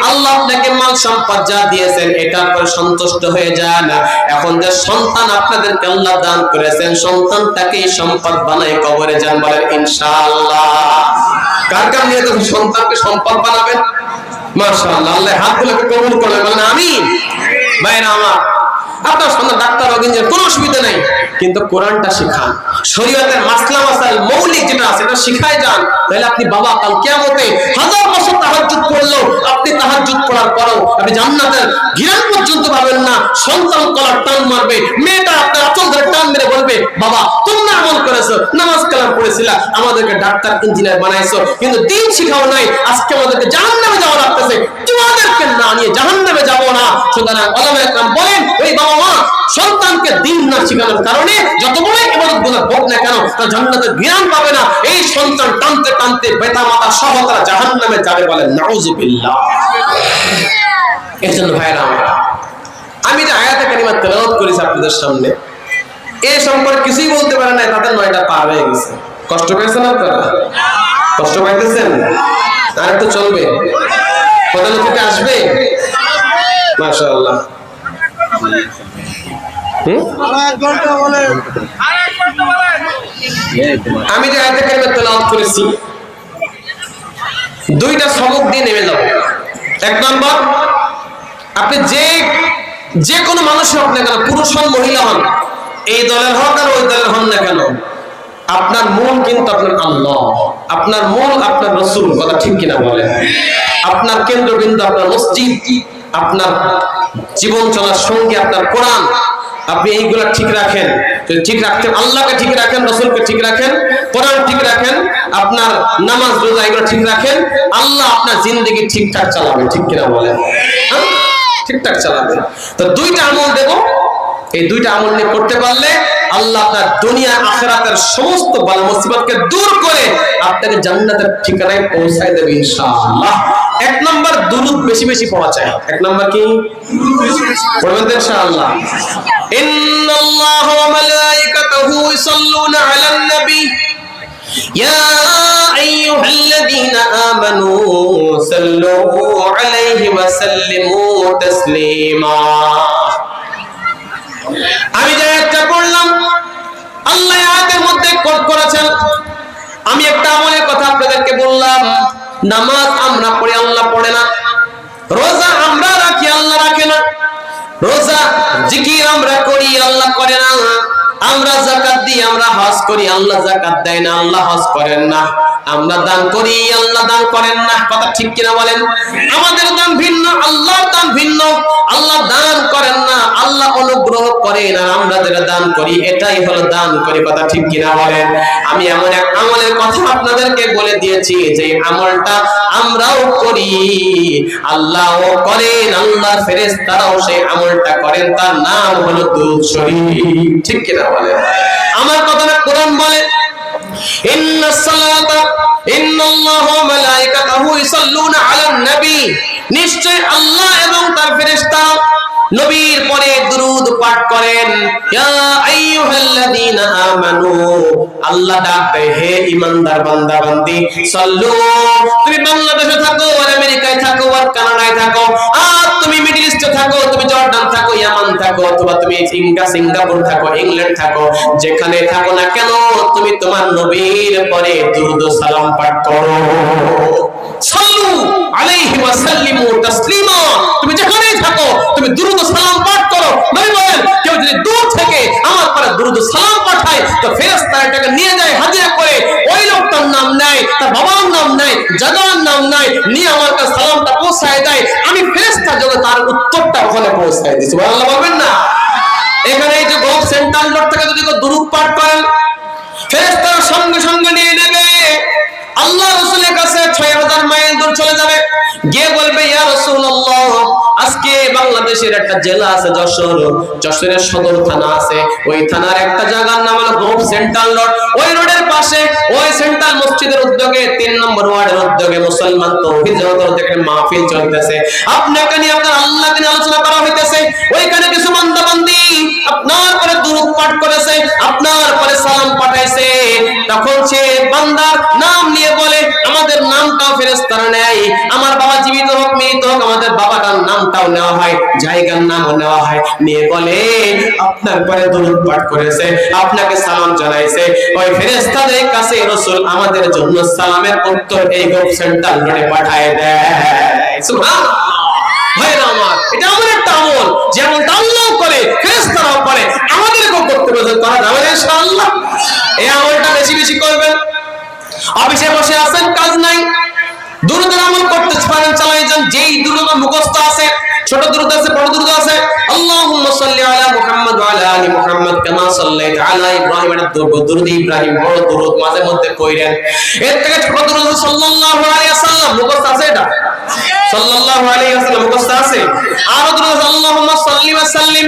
আল্লাহ আপনাকে মাল সম্পদ যা দিয়েছেন এটার পর সন্তুষ্ট হয়ে যান। এখন যে সন্তান আপনাদেরকে আল্লাহ দান করেছেন, সন্তানটাকে সম্পদ বানায় কবরে যান, বলেন ইনশাআল্লাহ। কার কার নিয়ে যখন সন্তানকে সম্পদ বানাবেন, মাশাআল্লাহ, আল্লাহ হাতগুলোকে কবুল করবেন, বলেন আমিন। ভাইরা আমার, আপনার সন্তান ডাক্তার হোক ইঞ্জিনিয়ার, কোনো অসুবিধা নাই, কিন্তু কোরআনটা শিখান, শরীয়তের মাসলা মাসাইল মৌলিক যেটা আছে এটা শিখায় যান। তাহলে আপনি বাবা কাল কিয়ামতে 1000 বছর তাহাজ্জুদ পড়লেও আপনি তাহাজ্জুদ পড়ার পরেও আপনি জান্নাতের ঘিরান পর্যন্ত পাবেন না। সন্তান কলার টান মারবে, মেয়েটা আপনার আঁচল ধরে টান মেরে বলবে, বাবা তোমরা আমল করেছো, নামাজ কালাম পড়েছিলা, আমাদেরকে ডাক্তার ইঞ্জিনিয়ার বানাইছো, কিন্তু দিন শিখাও নাই, আজকে আমাদেরকে জাহান্নামে যাওয়া লাগতেছে, তোমাদেরকে না নিয়ে জাহান্নামে যাব না। সুতরাং ওলামায়ে কেরাম বলেন, ওই বাবা মা সন্তানকে দিন না শিখানোর কারণে যত বড় ইবাদত গুনাহ হোক না কেন তারা জান্নাতের ঘ্রাণ পাবে না। এই সন্তান টানতে টানতে বেতা মাতা সহ তারা জাহান্নামে যাবে, বলেন নাউযুবিল্লাহ। এজন্য ভাইরা আমার, আমি যে আয়াতে কারিমা তেলাওয়াত করেছি আপনাদের সামনে, এই সম্পর্কে কিছুই বলতে পারে না, তাদের 9টা পার হয়ে গেছে। কষ্ট পেয়েছেন আপনারা? কষ্ট পাইতেছেন? আর একটু চলবে, কোথাও থেকে আসবে মাশাআল্লাহ। আমি যে আয়াতে কারিমা তেলাওয়াত করেছি 2টা সবক দিয়ে নেমে যাব। 1 নম্বর, আপনি যে কোনো মানুষ হোক না কেন, পুরুষ হন মহিলা হন, এই দলের হোক আর ওই দলের হন না কেন, আপনার মূল কিন্তু আপনার আল্লাহ, আপনার মূল আপনার রাসূল, কথা ঠিক কিনা বলেন? আপনার কেন্দ্রবিন্দু আপনার মসজিদ, আপনার জীবন চলার সঙ্গী আপনার কোরআন। আপনি এইগুলা ঠিক রাখেন, যদি ঠিক রাখতেন, আল্লাহকে ঠিক রাখেন, রাসূলকে ঠিক রাখেন, কোরআন ঠিক রাখেন, আপনার নামাজ রোজা এগুলো ঠিক রাখেন, আল্লাহ আপনার জিন্দেগি ঠিকঠাক চালাবে, ঠিক কিনা বলেন? ঠিকঠাক চালাবে। তো 2টা আমল দেব, এই 2টা আমল নিয়ে করতে পারলে আল্লাহ আপনার দুনিয়া আখিরাতের সমস্ত বালা মুসিবতকে দূর করে আপনাকে জান্নাতের ঠিকানায় পৌঁছায় দেবে ইনশাআল্লাহ। 1 নম্বর, দুরূদ বেশি বেশি পড়া চাই। 1 নম্বর কি? পড়বেন ইনশাআল্লাহ। ইন্নাল্লাহা ওয়া মালাইকাতাহু ইউসাল্লুনা আলান নবী ইয়া আইয়ুহাল্লাযীনা আমানু সাল্লু আলাইহি ওয়া সাল্লিমু তাসলিমা। আমি যে একটা পড়লাম, আল্লাহ আয়াতের মধ্যে কোট করেছেন। আমি একটা আমলের কথা আপনাদেরকে বললাম, নামাজ আমরা পড়ি, আল্লাহ পড়ে না। রোজা আমরা রাখি, আল্লাহ রাখে না। রোজা জিকির আমরা করি, আল্লাহ করে না। আমরা যাকাত দিই, আমরা হজ করি, আল্লাহ যাকাত দেয় না, আল্লাহ হজ করেন না। আমরা দান করি, আল্লাহ দান করেন না, কথা ঠিক কিনা বলেন? আমাদের দান ভিন্ন, আল্লাহর দান ভিন্ন। আল্লাহ দান করেন না, আল্লাহ অনুগ্রহ করেন, আর আমরা যেটা দান করি এটাই হলো দান করি, কথা ঠিক কিনা বলেন? আমি এমন এক আমলের কথা আপনাদেরকে বলে দিয়েছি যে আমলটা আমরাও করি, আল্লাহও করেন, আল্লাহর ফেরেশতারাও সেই আমলটা করেন, তার নাম হলো দুরূদ শরীফ, ঠিক কিনা বলেন? আমার কথা না কোরআন বলে, ইন্নাস সালাতা ইন্নাল্লাহা ওয়া মালাইকাতাহু ইউসাল্লুনা আলান নবী, নিশ্চয় আল্লাহ এবং তার ফেরেশতা নবীর পরে দুরূদ পাঠ করেন। ইয়া আইয়ুহাল্লাযীনা আমানু, আল্লাহ ডাকবে, হে ঈমানদার বান্দা বান্দি, সাল্লু। তুমি বাংলাদেশে থাকো, আর আমেরিকায় থাকো, আর কানাডায় থাকো, আর তুমি মিডল ইস্টে থাকো, তুমি জর্ডান থাকো, ইয়ামান থাকো, অথবা তুমি সিঙ্গাপুর থাকো, ইংল্যান্ড থাকো, যেখানে থাকো না কেন, তুমি তোমার নবীর পরে দুরূদ ও সালাম পাঠ করো। সাল্লু আলাইহি ওয়া সাল্লিমু তাসলিমা। তুমি যেখানেই থাকো তুমি দুরূদ ও সালাম পাঠ করো। নবী বলেন, কেউ যদি দূর থেকে আমার পরে দুরূদ ও সালাম পাঠায় তো ফেরেশতা এটাকে নিয়ে যায় হাজিরা করে, ওই লোকটার নাম নেয়, তার বাবার নাম নেয়, জানার নাম নেয়, নিয়ে আমার কাছে সালামটা পৌঁছায় দেয়। আমি ফেরেশতা যখন তার উত্তরটা ওখানে পৌঁছায় দিছি, সুবহানাল্লাহ বলবেন না? এখানে এই যে গল্ফ সেন্ট্রাল রোড থেকে যদি কেউ দুরূদ পাঠ করেন, ফেরেশতারা সঙ্গে সঙ্গে নিয়ে নেবে, আল্লাহ রাসূলের কাছে 6000 মাইল দূর চলে যাবে, গিয়ে বলবে, ইয়া রাসূলুল্লাহ, আজকে বাংলাদেশের একটা জেলা আছে যশোর, যশোরের সদর থানা আছে, ওই থানার একটা জায়গার নাম হলো গ্রোভ সেন্ট্রাল রোড। ওই রোডের পাশে ওই সেন্ট্রাল মসজিদের উদ্যোগে 3 নম্বর ওয়ার্ডের উদ্যোগে মুসলমান তৌহিদ জনতার উদ্যোগে মাহফিল চলতেছে। আপনাকে নিয়ে আপনার আল্লাহকে নিয়ে আলোচনা করা হইতেছে। ওইখানে কিছু বান্দা বান্দি আপনার পরে দুরূদ পাঠ করেছে, আপনার পরে সালাম পাঠাইছে। তখন সে বান্দার নাম নিয়ে বলে, আমাদের নামটাও ফেরেশতারা নেয়, আমার বাবা জীবিত হোক মৃত হোক, আমাদের বাবাটার নামটাও নেওয়া হয়, জায়গার নামও নেওয়া হয়, নিয়ে বলে আপনার পরে দুরূদ পাঠ করেছে, আপনাকে সালাম জানাইছে। ওই ফেরেশতাদের কাছে রাসূল আমাদের জন্য সালামের উত্তর এই গল্ফ সেন্ট্রাল রোডে পাঠায় দেয়। সুবহানাল্লাহ। ভাইরা আমার, এটা এমন একটা আমল যেমন আল্লাহ করে ফেরেশতারাও করে, আমাদেরকেও করতে হবে, করা যাবে না ইনশাআল্লাহ। এই আমলটা বেশি বেশি করবেন। অফিসে বসে আছেন, কাজ নাই, দুরুদের আমল করতে পারেন, চালাই যান। যেই দুরুদ মুখস্থ আছে, ছোট দুরুদ আছে, বড় দুরুদ আছে, আল্লাহুম্মা সাল্লি আলা মুহাম্মাদ ওয়া আলা আলি মুহাম্মাদ কামা সাল্লাইতা আলা ইব্রাহিম, এটা দুরুদ ইব্রাহিম বড় দুরুদ, মাঝে মধ্যে কইরেন। এর থেকে ছোট দুরুদ সাল্লাল্লাহু আলাইহি ওয়াসাল্লাম মুখস্থ আছে, এটা সাল্লাল্লাহু আলাইহি ওয়াসাল্লাম মুখস্থ আছে। আর দুরুদ আল্লাহুম্মা সাল্লি ওয়া সাল্লিম,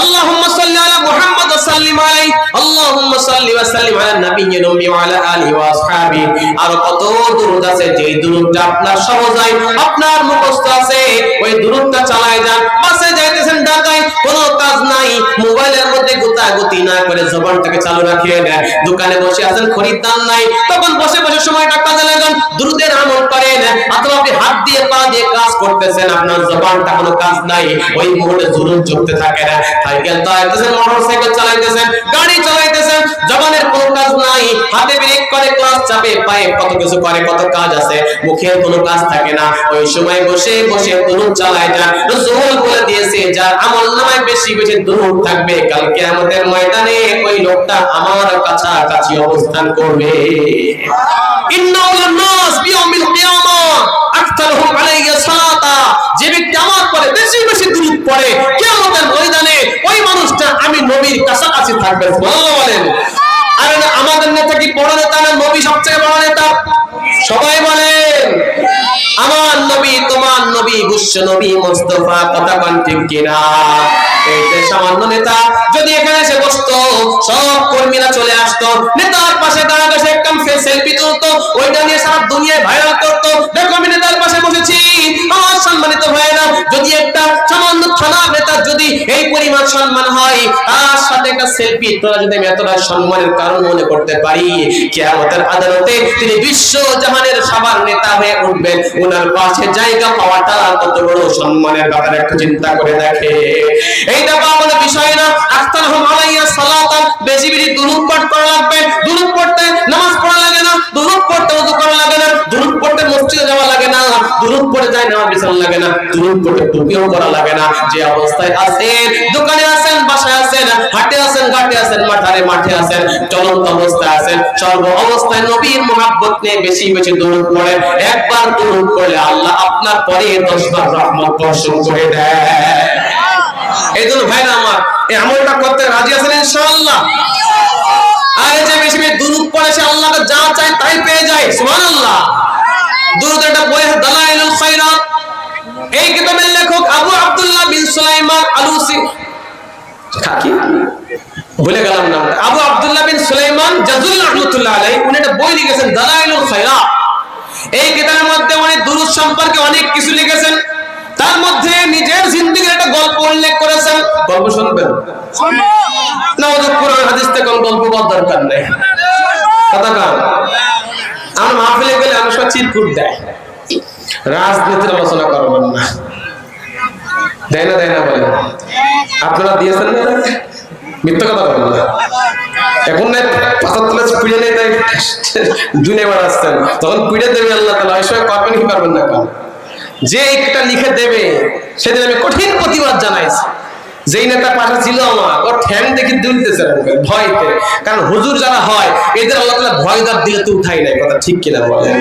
আল্লাহুম্মা সাল্লি আলা মুহাম্মাদ ওয়া সাল্লিম আলাইহি, আল্লাহুম্মা সাল্লি ওয়া সাল্লিম আলা নাবিয়্যিন উম্মি ওয়া আলা আলিহি ওয়া আসহাবি। আর কত দুরুদ আছে, যেই দুরুদটা আপনার সহজাই আপনার মুখস্থ আছে, ওই দুরুদটা চালায় যান। বাসে যাইতেছেন, ঢাকায় কোনো কাজ নাই, মোবাইলের মধ্যে গুতাগুতি না করে জবানটাকে চালু রাখিয়ে দেন। দোকানে বসে আছেন, খরিদ্দার নাই, তখন বসে বসে সময়টা কাজে লাগান, দুরুদের আমল করেন। অথবা আপনি হাত দিয়ে পা দিয়ে কাজ করতেছেন, আপনার জবানটা কোনো কাজ নাই, ওই মুহূর্তে দুরুদ জপতে থাকেন। সাইকেল চালাইতেছেন, মোটরসাইকেল চালাইতেছেন, গাড়ি চালাইতেছেন, জবানের কোনো কাজ নাই, হাতে ব্রেক করে, ক্লাস চাপে, পায়ে কত কিছু করে, কত কাজ আছে, মুখের কোনো কাজ থাকে না। ওই সময় বসে বসে দুরুদ চালায় যান। রাসূল বলে দিয়েছে, যার আমলনামায় বেশি বেশি দুরুদ থাকবে, কাল কিয়ামতের ময়দানে ওই লোকটা আমার কাছাকাছি অবস্থান করবে। ইন্নাল নাস বিয়াউমিল কিয়ামাহ আকতারুহুম আলাইয়া সালাতা, যে ব্যক্তি আমার পরে বেশি বেশি দুরুদ পড়ে, কিয়ামতের ময়দানে ওই মানুষটা আমি নবীর কাছাকাছি থাকবে। সুবহানাল্লাহ বলেন। আর আমাদের নেতা কি বড় নেতা না নবী সবচেয়ে বড় নেতা? সবাই বলেন আমার নবী, তোমার নবী, বিশ্ব নবী মুস্তাফা, কথা কোন ঠিক কিনা? এই যে সামান্য নেতা যদি এখানে এসে বসতো, সব কর্মীরা চলে আসতো, নেতার পাশে দাঁড়ায় বসে একটা সেলফি তুলতো, ওইটা নিয়ে সারা দুনিয়ায় ভাইরাল করতো, দেখো আমি নেতার পাশে বসেছি, আমার সম্মানিত ভাইরা। যদি একটা সামান্য থানা নেতা যদি এই পরিমাণ সম্মান হয়, তার সাথে একটা সেলফি তোলা যদি আমি এতটা সম্মানের কারণ মনে করতে পারি, কিয়ামতের আদালতে তিনি বিশ্ব জাহানের সবার নেতা হয়ে উঠবেন। ওনার পাশে জায়গা পাওয়াটা কত বড় সম্মানের ব্যাপার, একটু চিন্তা করে দেখে। এইটা পাওয়ার বিষয় না। আখতারহুম আলাইয়া সালাতান, বেশি বেশি দুরূদ পাঠ করা লাগবে। দুরূদ পড়তে নামাজ পড়া লাগে না, দুরূদ পড়তে ওযু করা লাগে না, দুরূদ পড়তে মসজিদে যাওয়া লাগে না, দুরূদ পড়ে যায় নামাজ বিছানা লাগে না, দুরূদ পড়তে টুপিও করা লাগে না। যে অবস্থায় আছেন, দোকানে আছেন, বাসায় আছেন, হাটে আছেন, ঘাটে আছেন, মাঠে আছেন, চলন্ত অবস্থায় আছেন, সর্ব অবস্থায় নবীর মুহাব্বত নিয়ে বেশি বেশি দুরূদ পড়েন। একবার দুরূদ পড়লে আল্লাহ আপনার পরে 10 বার রহমত বর্ষণ করে দেয়। এইজন্য ভাইরা আমার, এই আমলটা করতে রাজি আছেন ইনশাআল্লাহ? আর এই যে বেশি বেশি দুরূদ পড়ে, সে আল্লাহকে যা চায় তাই পেয়ে যায়। সুবহানাল্লাহ। দুরূদ একটা বই আছে দালাইলুল খায়রাত, এই কিতাবের লেখক আবু আব্দুল্লাহ বিন সুলাইমান আলুসি, কি ভুলে গেলাম নামটা, আবু আব্দুল্লাহ বিন সুলাইমান জাযুল রাহমাতুল্লাহ আলাইহি, উনি একটা বই লিখেছেন দালাইলুল খায়রাত। এই কিতাবের মধ্যে উনি দুরূদ সম্পর্কে অনেক কিছু লিখেছেন। তার মধ্যে নিজের জিন্দেগীর একটা গল্প উল্লেখ করেছেন। গল্প শুনবেন না? ওদের কোরআন হাদিস থেকে গল্প করার দরকার নেই। কথা কান আমার মাহফিলে গেলে আমি সব চিরকুট দেয়, রাজনীতির আলোচনা করবেন না। দেয় না বলেন? আপনারা দিয়েছেন না? মিথ্যা কথা বলেন না। এখন না পাথর তুলে পিড়ে নেই, তাই দুনিয়া আসছেন, তখন পিড়ে দেবে আল্লাহ তাআলা। ওই সময় করবেন কি পারবেন না? যে একটা লিখে দেবে, সেদিন আমি কঠিন প্রতিবাদ জানাইছি। যেই নেতা পাশে ছিল আমার, ওর ঠ্যাং দেখে দুলতেছে ভয়তে। কারণ হুজুর যারা হয়, এদের আল্লাহ তাআলা ভয় দাঁত দিলে তো উঠাই নাই। কথা ঠিক কিনা বলেন?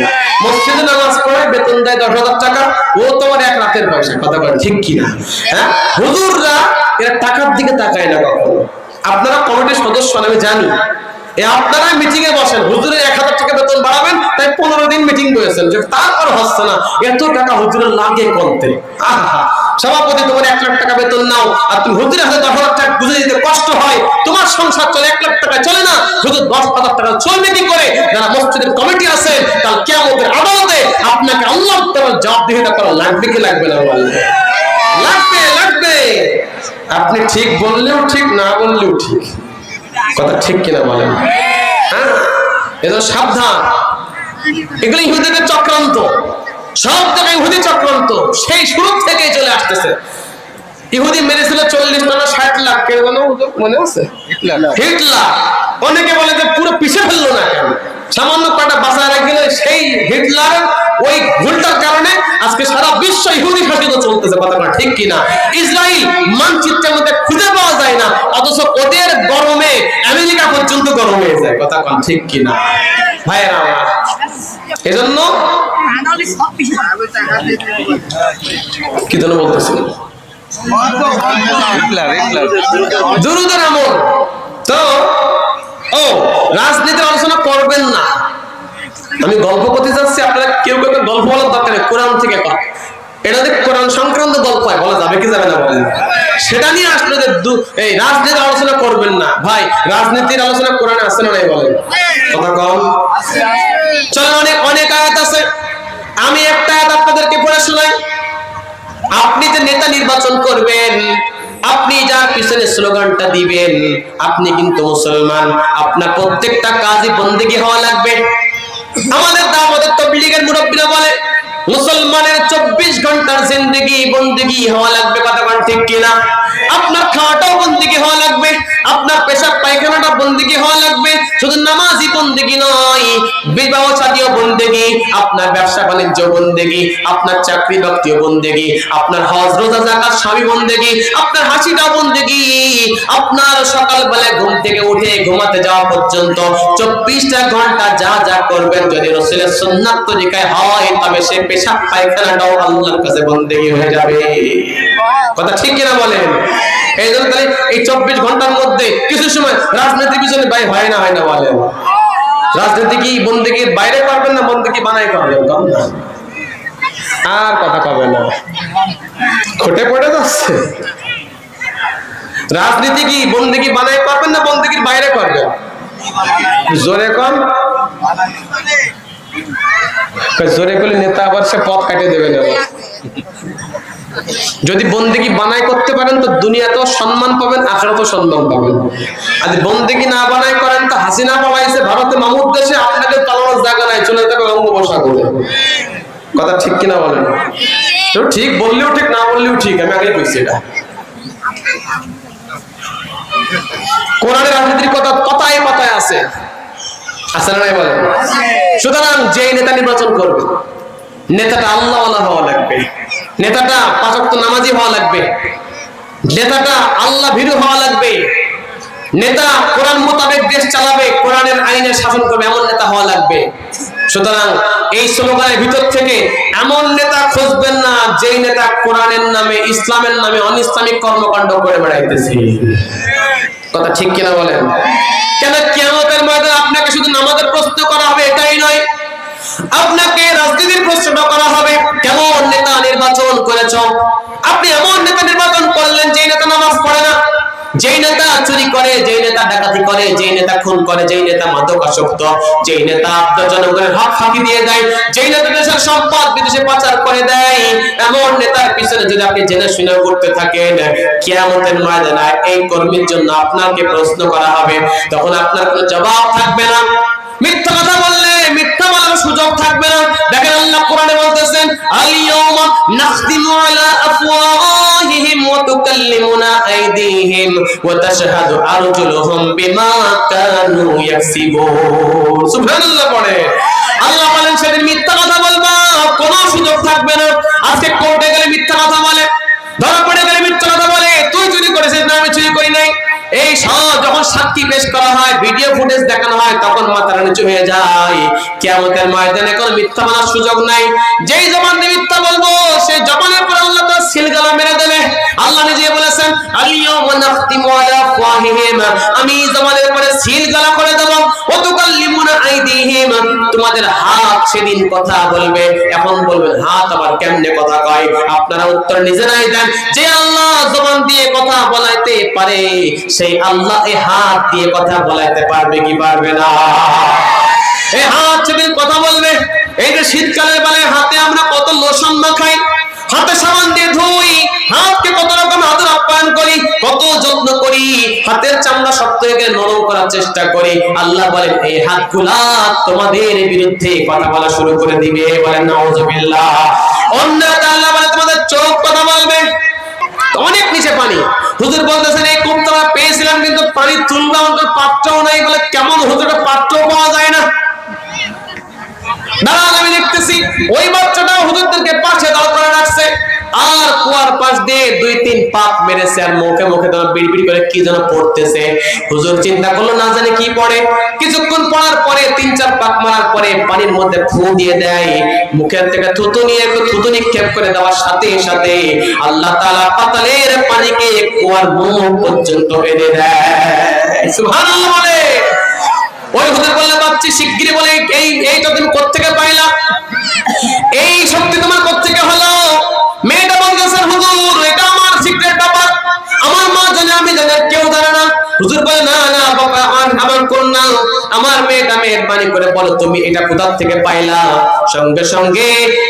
মসজিদে নামাজ পড়ে বেতন দেয় 10,000 টাকা, ও তোমার এক রাতের পয়সা। কথা বলেন ঠিক কিনা? হ্যাঁ, হুজুররা এরা টাকার দিকে তাকায় না কখনো। আপনারা কমিটির সদস্য, আমি জানি, আপনারা মিটিং এ বসেন, হুজুরের 1000 টাকা বেতন বাড়াবেন, তাই 15 দিন মিটিং বসেছেন, যে তারপর হচ্ছে না, এত টাকা হুজুরের লাগে করতে। আহা, সভাপতি তোমার 1 লাখ টাকা বেতন নাও, আর তুমি হুজুরের হাতে 10,000 টাকা বুঝে দিতে কষ্ট হয়, তোমার সংসার চলে 1 লাখ টাকা চলে না, হুজুর 10,000 টাকা চলবে কি করে? যারা মসজিদের কমিটি আছে, কাল কিয়ামতের আদালতে আপনাকে আল্লাহ তাআলার জবাবদিহিতা করা লাগবে কি লাগবে না? বলেন লাগবে। আপনি ঠিক বললেও ঠিক, না বললেও ঠিক। কথা ঠিক কিনা বলেন? হ্যাঁ, এজন্য সাবধান। এগুলো ইহুদিদের চক্রান্ত, সব জায়গায় ইহুদি চক্রান্ত সেই শুরু থেকেই চলে আসতেছে। ইহুদি মেরেছিল 40 না 60 লাখ, কেউ মনে আছে? হিটলার। অনেকে বলে যে পুরো পিছে ফেললো না কেন? সামান্য কটা বাঁচায় রাখলে সেই হিটলার ওই ভুলটার কারণে আজকে সারা বিশ্ব ইহুদি শাসিত চলতেছে, কথা না ঠিক কিনা? ইসরায়েল মানচিত্রের মধ্যে খুঁজে পাওয়া যায় না, অথচ ওদের গরমে আমেরিকা পর্যন্ত গরম হয়ে যায়, কথা কন ঠিক কিনা ভাইয়েরা আমার? এজন্য কি জন্য বলতেছি, দুরুদের আমল তো রাজনীতির আলোচনা করবেন না। আমি গল্প করতে যাচ্ছি, আপনারা কেউ কেউ গল্প বলার দরকার নেই, কোরআন থেকে কর। এটা যে কোরআন সংক্রান্ত গল্প হয়, বলা যাবে কি যাবে না বলেন? সেটা নিয়ে আসলে এই রাজনীতির আলোচনা করবেন না ভাই। রাজনীতির আলোচনা কোরআনে আছে না নাই বলেন? কথা কম। চলো, অনেক আয়াত আছে, আমি একটা আয়াত আপনাদেরকে পড়ে শোনাই। আপনি যে নেতা নির্বাচন করবেন, আপনি যার পিছনে স্লোগানটা দিবেন, আপনি কিন্তু মুসলমান, আপনার প্রত্যেকটা কাজই বন্দেগী হওয়া লাগবে। আমাদের দাওয়াতের তাবলীগের মুরব্বিরা বলে মুসলমানের 24 ঘন্টার জিন্দেগি বন্দেগী হওয়া লাগবে, কথা বলেন ঠিক কিনা? আপনার খাওয়াটাও বন্দেগী হওয়া লাগবে, আপনার পেশাব পায়খানাটা বন্দেগী হওয়া লাগবে। শুধু নামাজই বন্দেগী নয়, বিবাহ শাদীও বন্দেগী, আপনার ব্যবসা বাণিজ্য বন্দেগী, আপনার চাকরি বাকরিও বন্দেগী, আপনার হজ রোজা যাকাত সবই বন্দেগী, আপনার হাসিটাও বন্দেগী, আপনার সকালবেলা ঘুম থেকে উঠে ঘুমাতে যাওয়া পর্যন্ত 24টা ঘন্টা যা যা করবেন যদি রাসূলের সুন্নাত তরিকায় হয়, তবে সে পেশাব পায়খানাটাও আল্লাহর কাছে বন্দেগী হয়ে যাবে, কথা ঠিক কিনা বলেন? এই জন্য এই 24 ঘন্টার মধ্যে কিছু সময় রাজনীতির পিছনে ব্যয় হয় না বলেন? রাজনীতি কি বন্দেগীর বাইরে করবেন না বন্দেগী বানাই করবেন? আর কথা কবে না, খুঁটে পড়ে যাচ্ছে। রাজনীতি কি বন্দেগী বানাই করবেন না বন্দেগীর বাইরে করবেন? জোরে কম। জোরে করলে নেতা আবার সে পথ কাটিয়ে দেবে না। যদি বন্দেগী বানাই করতে পারেন তো দুনিয়াতেও সম্মান পাবেন, আখিরাতেও সম্মান পাবেন। আর যদি বন্দেগী না বানাই করেন তো হাসিনা পালাইছে ভারতে মামুদ দেশে, আপনাকে পালানোর জায়গা নাই, চলে যাবে বঙ্গোপসাগরে, কথা ঠিক কিনা বলেন? ঠিক বললেও ঠিক, না বললেও ঠিক, আমি আগে কইছি এটা। কোরআনের রাজনীতির কথা কথায় কথায় আছে, আছে না নাই বলেন? সুতরাং যে নেতা নির্বাচন করবে, নেতাটা আল্লাহওয়ালা হওয়া লাগবে, নেতাটা 5 ওয়াক্ত নামাজি হওয়া লাগবে, নেতাটা আল্লাহ ভীরু হওয়া লাগবে, নেতা কোরআন মোতাবেক দেশ চালাবে, কোরআনের আইনে শাসন করবে, এমন নেতা হওয়া লাগবে। সুতরাং এই স্লোগানের ভিতর থেকে এমন নেতা খুঁজবেন না যেই নেতা কোরআনের নামে ইসলামের নামে অনিসলামিক কর্মকাণ্ড করে বেড়াইতেছে, কথা ঠিক কিনা বলেন? কেন কিয়ামতের ময়দানে আপনাকে শুধু নামাজের প্রশ্ন করা হবে এটাই নয়, আপনাকে রাজনীতির প্রশ্নটা করা হবে। কেমন নেতা নির্বাচন করেছ? আপনি এমন নেতা নির্বাচন করলেন যেই নেতা নামাজ পড়ে না, যেই নেতা চুরি করে, যেই নেতা ডাকাতি করে, যেই নেতা খুন করে, যেই নেতা মাদকাসক্ত, যেই নেতা জনগণের হক ফাঁকি দিয়ে দেয়, যেই নেতা দেশের সম্পদ বিদেশে পাচার করে দেয়, এমন নেতার পিছনে যদি আপনি জেনে শুনে করতে থাকেন, কিয়ামতের ময়দানে এই কর্মীর জন্য আপনাকে প্রশ্ন করা হবে, তখন আপনার কোনো জবাব থাকবে না। মিথ্যা কথা বললে মিথ্যা বলার সুযোগ থাকবে না। দেখেন আল্লাহ কোরআনে বলতেছেন, আল-ইয়াওমা নাখতিমু আলা আফওয়াহিহিম ওয়া তুকাল্লিমুনা আইদিহিম ওয়া তাশহাদু আরজুলুহুম বিমা কানু ইয়াকসিবুন। সুবহানাল্লাহ পড়ে আল্লাহ বলেন সেদিন মিথ্যা কথা বলবা, কোনো সুযোগ থাকবে না। আজকে কোর্টে গেলে মিথ্যা কথা বলে, ধরা পড়ে গেলে মিথ্যা কথা বলে, তুই চুরি করেছিস না আমি চুরি করি নাই। এই সব যখন সাক্ষী পেশ করা হয়, ভিডিও ফুটেজ দেখানো হয়, তখন মাথা নিচু হয়ে যায়। কিয়ামতের ময়দানে কোনো মিথ্যা বলার সুযোগ নাই। যেই জবান দিয়ে মিথ্যা বলবো সেই জবানের পর আল্লাহ তাআলা সিলগালা মেরে দেবে। আল্লাহ নিজে বলেছেন, আল-ইয়াওমা নাখতিমু আলা আফওয়াহিহিম, আমি জবানের পরে সিলগালা করে দেব, ওয়া তুকাল্লিমুনা আইদিহিম, তোমাদের হাত সেদিন কথা বলবে। এখন বলবেন হাত আবার কেমনে কথা কয়? আপনারা উত্তর নিজেরাই দেন। যে আল্লাহ জবান দিয়ে কথা বলাইতে পারে, সেই আল্লাহ এই হাত দিয়ে কথা বলাইতে পারবে কি পারবে না? এই হাত সেদিন কথা বলবে। এই যে শীতকালের বেলায় হাতে আমরা কত লোশন মাখাই, হাতে সাবান দিয়ে ধুই, হাতকে কত রকম আদর আপ্যায়ন করি, কত যত্ন করি, হাতের চামড়া শক্ত হয়ে গেলে নরম করার চেষ্টা করি। আল্লাহ বলেন এই হাতগুলা তোমাদের বিরুদ্ধে কথা বলা শুরু করে দিবে, বলেন নাউযুবিল্লাহ। অন্যটা আল্লাহ বলে তোমাদের চোখ কথা বলবে। অনেক নিচে পানি, হুজুর বলতেছেন এই কূপতলা পেয়েছিলাম কিন্তু পানি তুলবা আমাদের পাত্রও নাই, বলে কেমন হুজুরের পাত্রও পাওয়া যায় না। দাঁড়ান আমি দেখতেছি ওই বাচ্চাটাও হুজুরদেরকে পাশে দাঁড় করা আর কুয়ার পাশ দিয়ে 2-3 পাক মেরেছে আর মুখে মুখে যেন বিড়বিড় করে কি যেন পড়তেছে। হুজুর চিন্তা করলো না জানে কি পড়ে। কিছুক্ষণ পড়ার পরে 3-4 পাক মারার পরে পানির মধ্যে ফু দিয়ে দেয়। মুখের থেকে থুতু নিয়ে একটু থুতু নিক্ষেপ করে দেওয়ার সাথে সাথে আল্লাহ তাআলা পাতালের পানিকে কুয়ার মুখ পর্যন্ত এনে দেয়। সুবহানাল্লাহ বলে। ওই হুজুর বললে বাচ্চি শিগগিরই বলে এইটা তুমি কোত্থেকে পাইলা, এই শক্তি তোমার কোত্থেকে হলো? মেয়েটা বলতেছে হুজুর এটা আমার সিক্রেট ব্যাপার, আমার মা জানে আমি জানি কেউ জানে না। হুজুর বলে না না বাবা আমার কন্যা আমার মেয়েটা মেহেরবানি করে বলো তুমি এটা কোথা থেকে পাইলা। সঙ্গে সঙ্গে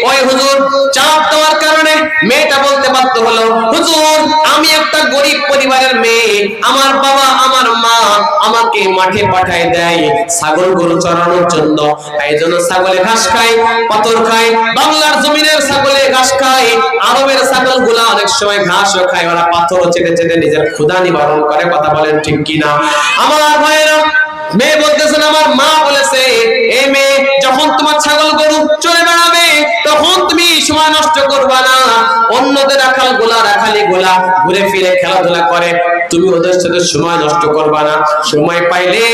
ওই হুজুর চাপ দেওয়ার কারণে মেয়েটা বলতে বাধ্য হলো হুজুর আমি একটা গরিব পরিবারের মেয়ে, আমার বাবা আমার মা আমাকে মাঠে পাঠায় দেয় ছাগল গরু চড়ানোর জন্য, এই জন্য ছাগলে ঘাস খায় পাথর খায়। বাংলার জমিনের ছাগলে ঘাস খায়, আরবের ছাগল গুলা অনেক সময় ঘাসও খায়, ওরা পাথরও চেটে চেটে নিজের ক্ষুধা নিবারণ করে। কথা বলেন ঠিক কিনা আমার ভাইয়েরা? মেয়ে বলতেছেন আমার মা বলেছে এই মেয়ে যখন তোমার ছাগল গরু চলে বেড়াবে তখন তুমি সময় নষ্ট করবা না, অন্যদের রাখালি গোলা ঘুরে ফিরে খেলাধুলা করে, তুমি ওদের সাথে সময় নষ্ট করবা না। সময় পাইলে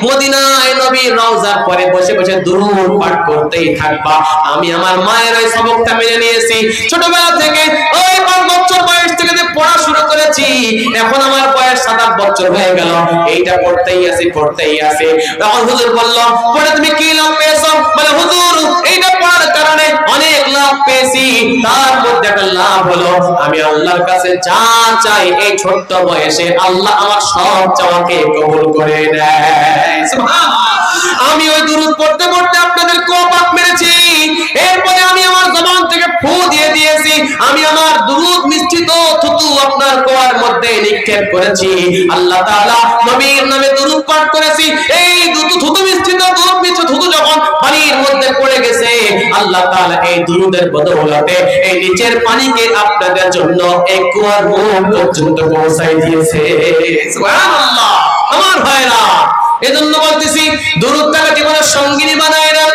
মদিনায় নবীর রওজার পরে বসে বসে দুরূদ পাঠ করতেই থাকবা। আমি আমার মায়ের ওই সবকটা মেনে নিয়েছি। ছোটবেলা থেকে ওই 5 বছর বয়স থেকে যে পড়া শুরু করেছি, এখন আমার বয়স 7-8 বছর হয়ে গেল, এইটা পড়তেই আছি। তখন হুজুর বলল পড়ে তুমি কি লাভ পেয়েছো? বলে হুজুর এইটা পড়ার কারণে অনেক লাভ পেয়েছি, তার মধ্যে একটা লাভ হলো আমি আল্লাহর কাছে যা চাই এই ছোট্ট বয়সে আল্লাহ আমার সব চাওয়াকে কবুল করে নেয়। সুবহানাল্লাহ। আমি ওই দুরূদ পড়তে পড়তে আপনাদের কোপাত মেরেছি, এরপরে আমি আমার জবান থেকে ফু দিয়ে দিয়েছি, আমি আমার দুরূদ মিশ্রিত থুতু আপনার কোয়ার মধ্যে নিক্ষেপ করেছি। আল্লাহ তাআলা নবীর নামে দুরূদ পাঠ করেছি, এই থুতু মিশ্রিত থুতু যখন পানির মধ্যে পড়ে গেছে আল্লাহ তাআলা এই দুরূদের বদৌলতে এই নিচের পানিকে আপনাদের জন্য এক কুয়ার মুখ পর্যন্ত পৌঁছাই দিয়েছে। সুবহানাল্লাহ আমার ভাইরা, এজন্য বলতেছি দুরূদটাকে জীবনের সঙ্গিনী বানায় নেন,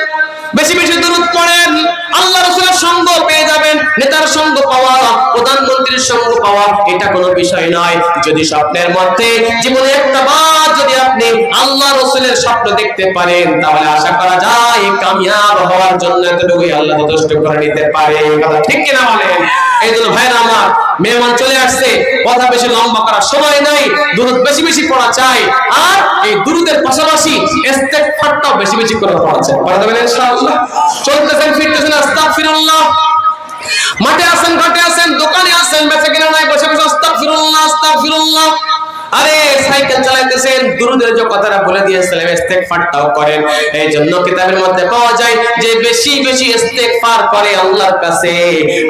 বেশি বেশি দুরূদ পড়েন, আল্লাহ রাসূলের সঙ্গ পেয়ে যাবেন। নেতার সঙ্গ পাওয়া প্রধানমন্ত্রীর সঙ্গ পাওয়া এটা কোনো বিষয় নয়। যদি স্বপ্নের মধ্যে জীবনে একটা বার যদি আপনি আল্লাহ রাসূলের স্বপ্ন দেখতে পারেন তাহলে আশা করা যায় কামিয়াব হওয়ার জন্য এতটুকুই আল্লাহ যথেষ্ট করে নিতে পারে। কথা ঠিক কিনা বলেন? এই জন্য ভাইরা আমার, মেহমান চলে আসছে, কথা বেশি লম্বা করার সময় নাই, দুরূদ বেশি বেশি পড়া চাই, আর এই দুরূদের পাশাপাশি ইস্তেগফারটাও বেশি বেশি করে পড়া চাই। পারবেন ইনশাআল্লাহ? চলতেছেন ফিরতেছেন আস্তাগফিরুল্লাহ, মাঠে আছেন ঘাটে আছেন দোকানে আছেন বেচা কিনা নাই বসে বসে আস্তাগফিরুল্লাহ আস্তাগফিরুল্লাহ। আরে সাইকেল চালাইতেছেন দুরূদের যে কথাটা বলে দিয়েছিলাম ইস্তেগফারটাও করেন। এই জন্য কিতাবের মধ্যে পাওয়া যায় যে বেশি বেশি ইস্তেগফার করে আল্লাহর কাছে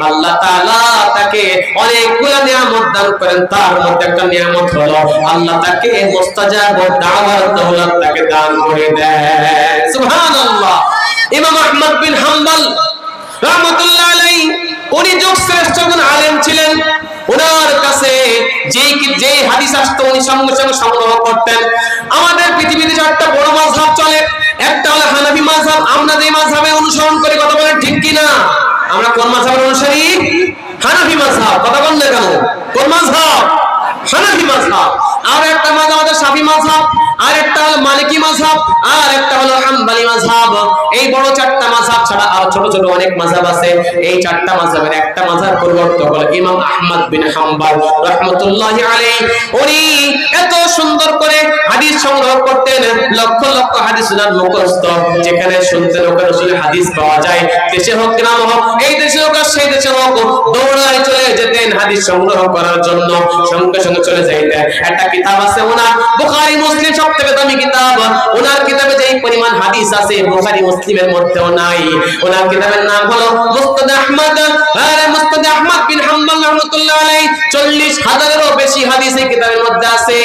আল্লাহ তাআলা তাকে অনেকগুলো নিয়ামত দান করেন। তার মধ্যে একটা নিয়ামত হলো আল্লাহ তাকে মুস্তাজাব দাওয়ার দৌলত তাকে দান করে দেয়। সুবহানাল্লাহ। ইমাম আহমদ বিন হাম্বল রাহমাতুল্লাহ আলাইহি উনি যুগশ্রেষ্ঠ একজন আলেম ছিলেন। ওনার কাছে যেই হাদিস আসতো উনি সঙ্গে সঙ্গে সংগ্রহ করতেন। আমাদের পৃথিবীতে 4টা বড় মাযহাব চলে, একটা হলো হানাফি মাযহাব, আমরা যে মাযহাবে অনুসরণ করি, কথা বলেন ঠিক কিনা? আমরা কোন মাযহাবের অনুসারী? হানাফি মাযহাব। কথা বলেন না কেন? কোন মাযহাব? হানাফি মাযহাব। আর একটা মাযহাব আমাদের শাফি মাযহাব, আর একটা হলো মালিকি মাযহাব, আর একটা হলো হাম্বলি মাযহাব। এই বড় 4টা মাযহাব ছাড়া আর ছোট ছোট অনেক মাযহাব আছে। এই 4টা মাযহাবের একটা মাযহাব প্রবর্তক হলো ইমাম আহমদ বিন হাম্বল রাহমাতুল্লাহি আলাইহি। উনি এত সুন্দর করে হাদিস সংগ্রহ করতেন, লক্ষ লক্ষ হাদিস উনার মুখস্থ, যেখানে শুনতে ওখানে রাসূলের হাদিস পাওয়া যায়, দেশে হোক গ্রাম হোক, এই দেশে হোক আর সেই দেশে হোক, দৌড়ায় চলে যেতেন হাদিস সংগ্রহ করার জন্য, সঙ্গে সঙ্গে চলে যাইতেন। একটা কিতাব আছে ওনার, বুখারী মুসলিম সবথেকে দামি কিতাব। ওনার কিতাবে যেই পরিমাণ হাদিস আছে বুখারী মুসলিমের মধ্যেও নাই। ওনার কিতাবের নাম হলো মুসনাদ আহমদ। আরে মুসনাদ আহমদ বিন হাম্বল রাহমাতুল্লাহ আলাইহি 40,000-এরও বেশি হাদিস এই কিতাবের মধ্যে আছে।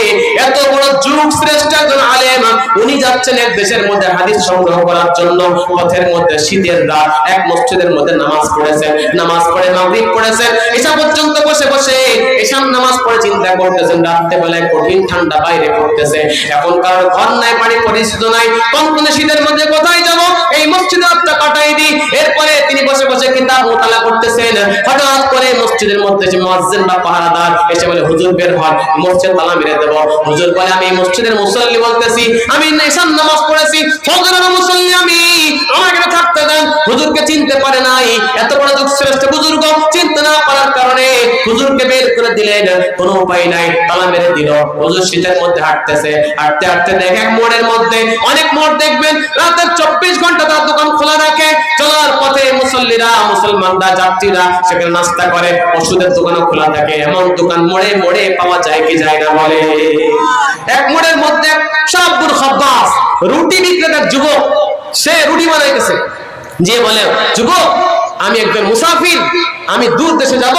এত বড় যুগ শ্রেষ্ঠ একজন আলেম, উনি যাচ্ছেন এক দেশের মধ্যে হাদিস সংগ্রহ করার জন্য। পথের মধ্যে শীতের রাত এক মসজিদের মধ্যে নামাজ পড়েছেন, নামাজ পড়ে মাগরিব পড়েছেন, এসা পর্যন্ত বসে বসে এশার নামাজ পড়ে চিন্তা করতেছেন রাতে বেলায় কঠিন ঠান্ডা বাইরে পড়তেছে, এখন কারোর ঘর নাই, বাড়ি পরিচিত নাই, কোন শীতের মধ্যে কোথায় যাব, এই মসজিদে রাতটা কাটাই দিই। এরপরে তিনি বসে বসে কিতাব মুতালা করতেছেন। হঠাৎ করে মসজিদের মধ্যে যে মুয়াজ্জিন বা পাহারাদার এসে বলে, হুজুর বের হন, মসজিদ তালা মেরে দেব। হুজুর বলে, আমি মসজিদের মুসল্লি বলতেছি, আমি ঈশান নামাজ পড়েছি, ফজরের মুসল্লি আমি, আমাকে থাকতে দেন। হুজুরকে চিনতে পারে নাই, এত বড় যুগশ্রেষ্ঠ বুজুর্গ, চিনতে না পারার কারণে হুজুরকে বের করে দিলেন। কোনো উপায় নাই, তালা মেরে দিল। হুজুর শীতের মধ্যে হাঁটতেছে, হাঁটতে হাঁটতে দেখে এক মোড়ের মধ্যে, অনেক মোড় দেখবেন রাতের 24 ঘন্টা তার দোকান খোলা রাখে। চলার পথে মুসল্লিরা, মুসলমানরা, যাত্রীরা সেখানে নাস্তা করে, ওষুধের দোকানও খোলা থাকে। এমন দোকান মোড়ে মোড়ে পাওয়া যায় কি যায় না বলে? এক মোড়ের মধ্যে শাবুল খাব্বাস, রুটি বিক্রেতার যুবক, সে রুটি বানাইতেছে। যে বলে, যুবক আমি একজন মুসাফির, আমি দূর দেশে যাব,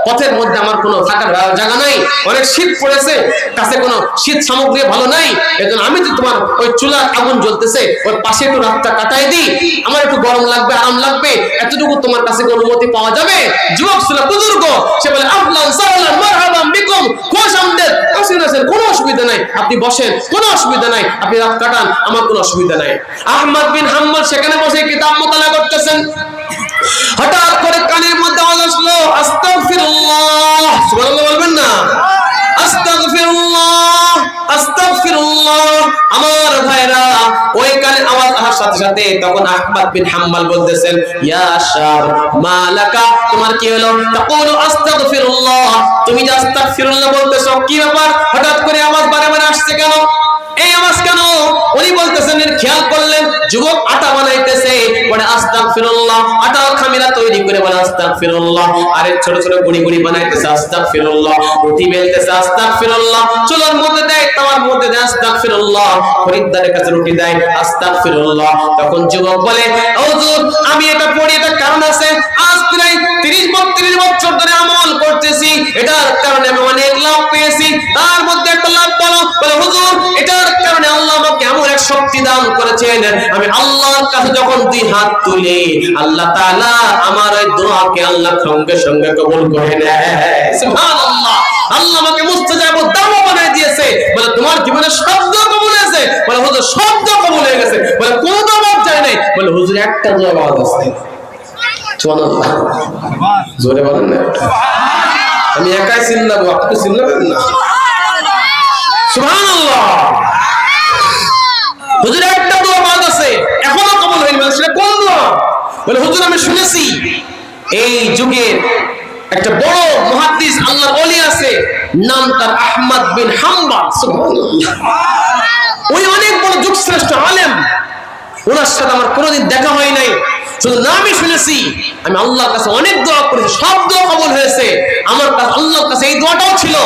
পথের মধ্যে আমার কোনো থাকার জায়গা নাই, অনেক শীত পড়েছে, কাছে কোনো শীত সামগ্রী ভালো নাই, এজন্য আমি তো তোমার ওই চুলার আগুন জ্বলতেছে ওই পাশে একটু রাতটা কাটাই দিই, আমার একটু গরম লাগবে, আরাম লাগবে, এতটুকু তোমার কাছে অনুমতি পাওয়া যাবে? যুবক ছিল বুজুর্গ, সে বলে, আহলান সাহলান মারহাবান বিকুম, খুশ আমদেদ, আসেন আসেন, কোনো অসুবিধা নাই, আপনি বসেন, কোনো অসুবিধা নাই, আপনি রাত কাটান, আমার কোনো অসুবিধা নাই। আহমদ বিন হাম্বল সেখানে বসে কিতাব মুতালা করতেছেন। হঠাৎ করে কানের মধ্যে আওয়াজ আসলো, আস্তাগফিরুল্লাহ। সুবহানাল্লাহ বলবেন না? আস্তাগফিরুল্লাহ, আস্তাগফিরুল্লাহ। আমার ভাইরা, ওই কানের আওয়াজ আসার সাথে সাথে তখন আহমদ বিন হাম্বল বলতেছেন, ইয়া শার মালাকা, তোমার কি হলো? তাকুলু আস্তাগফিরুল্লাহ, তুমি যে আস্তাগফিরুল্লাহ বলতেছো, কি ব্যাপার? হঠাৎ করে আওয়াজ বারে বারে আসছে কেন? এই আওয়াজ কেন? উনি বলতেছেন, খেয়াল করলেন যুবক আটা বানাইতেছে, বলে আস্তাগফিরুল্লাহ, আটার খামিরা তৈরি করে বলে আস্তাগফিরুল্লাহ, আরে ছোট ছোট গুড়ি গুড়ি বানাইতেছে আস্তাগফিরুল্লাহ, রুটি বেলতেছে আস্তাগফিরুল্লাহ, চুলার মধ্যে দেয়, তাওয়ার মধ্যে দেয় আস্তাগফিরুল্লাহ, খরিদ্দারের কাছে রুটি দেয় আস্তাগফিরুল্লাহ। তখন যুবক বলে, হুজুর আমি এটা পড়ি, এটা কারণ আছে, আজ প্রায় 30-32 বছর ধরে আমল করতেছি, এটার কারণে আমি অনেক লাভ পেয়েছি, তার মধ্যে একটা লাভ বলো। বলে, হুজুর এটার কারণে আল্লাহ আমাকে এমন এক শক্তি দান করেছেন, আমি আল্লাহর কাছে যখন দুই হাত তুলি, আল্লাহ তাআলা আমার ওই দোয়াকে আল্লাহ সঙ্গে সঙ্গে কবুল করে নেয়। সুবহানাল্লাহ। আল্লাহ আমাকে মুস্তাজাব দাওয়া বানায় দিয়েছে। বলে, তোমার জীবনে শব্দ কবুল হয়েছে? বলে, হুজুর শব্দ কবুল হয়ে গেছে। বলে, কোন জবাব যায় নাই? বলে, হুজুর একটা জবাব আছে। সুবহানাল্লাহ, জোরে বলেন না। আমি একাই চিল্লাবো, আপনি চিল্লাবেন না। সুবহানাল্লাহ। হুজুর একটা দোয়া বাদ আছে, এখনো কবুল হয়নি। সেটা কোন দোয়া? বলে, হুজুর আমি শুনেছি এই যুগের একটা বড় মুহাদ্দিস আল্লাহর ওলি আছে, নাম তার আহমদ বিন হাম্বল। সুবহানাল্লাহ। উনি অনেক বড় যুগশ্রেষ্ঠ আলেম, ওনার সাথে আমার কোনোদিন দেখা হয় নাই, শুধু নামই শুনেছি। আমি আল্লাহর কাছে অনেক দোয়া করেছি, সব দোয়া কবুল হয়েছে। আমার কাছে আল্লাহর কাছে এই দোয়াটাও ছিল,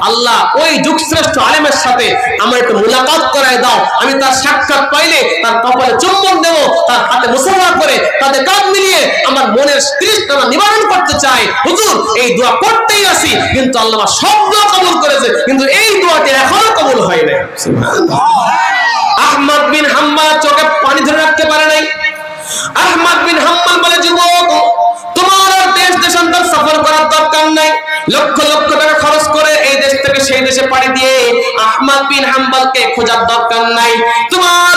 আল্লাহ ওই যুগশ্রেষ্ঠ আলেমের সাথে আমার একটু মুলাকাত করায় দাও, আমি তার সাক্ষাৎ পাইলে তার কপালে চুম্বন দেব, তার হাতে মুসাফা করে তাদের কাঁধ মিলিয়ে আমার মনের তৃষ্ণা নিবারণ করতে চাই। হুজুর এই দোয়া করতেই আসি, কিন্তু আল্লাহ সব দোয়া কবুল করেছে, কিন্তু এই দোয়াটি এখনো কবুল হয় নাই। সুবহানাল্লাহ। আহমদ বিন হাম্বল চোখে পানি ধরে রাখতে পারে নাই। আহমদ বিন হাম্বল বলে, যুবক তোমার আর দেশ দেশান্তর সফর করার দরকার নাই, লক্ষ লক্ষ টাকা খরচ করে এই দেশ থেকে সেই দেশে পাড়ি দিয়ে আহমদ বিন হাম্বলকে খোঁজার দরকার নাই, তোমার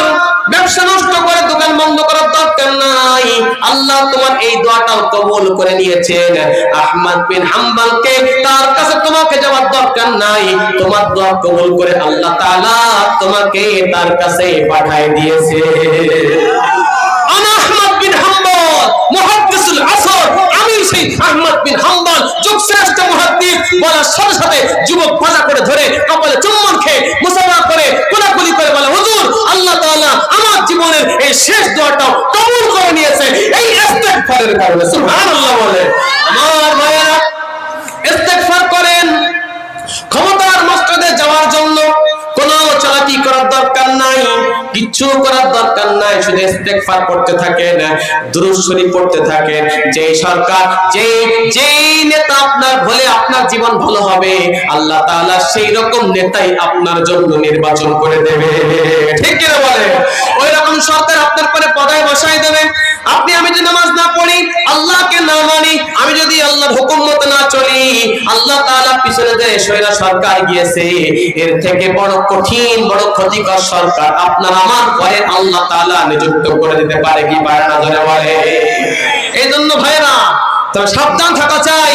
ব্যবসা নষ্ট করে দোকান বন্ধ করার দরকার নাই। আল্লাহ তোমার এই দোয়াটাও কবুল করে নিয়েছেন। আহমদ বিন হাম্বলকে তার কাছে তোমাকে যাওয়ার দরকার নাই, তোমার দোয়া কবুল করে আল্লাহ তাআলা তোমাকে তার কাছে পাঠিয়ে দিয়েছে। আহমদ বিন হাম্বল মুহাদ্দিসুল আসর, আমি সেই আহমদ বিন হাম্বল যুগশ্রেষ্ঠ মুহাদ্দিস বলার সাথে সাথে যুবক ভাজা করে ধরে কপালে চুম্বন খেয়ে মুসাফা করে কোলাকুলি করে বলে, হুজুর আল্লাহ তাআলা আমার জীবনের এই শেষ দোয়াটাও কবুল করে নিয়েছে এই ইস্তেগফারের কারণে। সুবহানাল্লাহ বলে। আমার ভাইয়েরা, ইস্তেগফার করেন ক্ষমতার মসজিদে যাওয়ার জন্য, কোনো চালাকি করার দরকার নাই, কিচ্ছু করার দরকার নাই, শুধু ইস্তেগফার করতে থাকেন, দুরূদ শরীফ পড়তে থাকেন। যেই সরকার, যেই নেতা আপনার হলে আপনার জীবন ভালো হবে, আল্লাহ তাআলা সেই রকম নেতাই আপনার জন্য নির্বাচন করে দেবে। ঠিক কি না বলে? ওই রকম সরকার আপনার পরে পদায় বসায় দেবে। আপনি আমি যদি নামাজ না পড়ি, আল্লাহকে না মানি, আমি যদি আল্লাহর হুকুম মতো না চলি, আল্লাহ তাআলা পিছনে যে সৈরা সরকার গিয়েছে, এর থেকে বড় কঠিন, বড় ক্ষতিকর সরকার আপনার আমার পরে আল্লাহ তাআলা নিযুক্ত করে দিতে পারে কি পারে না? জোরে বলে। এই জন্য ভাইরা তবে সাবধান থাকা চাই,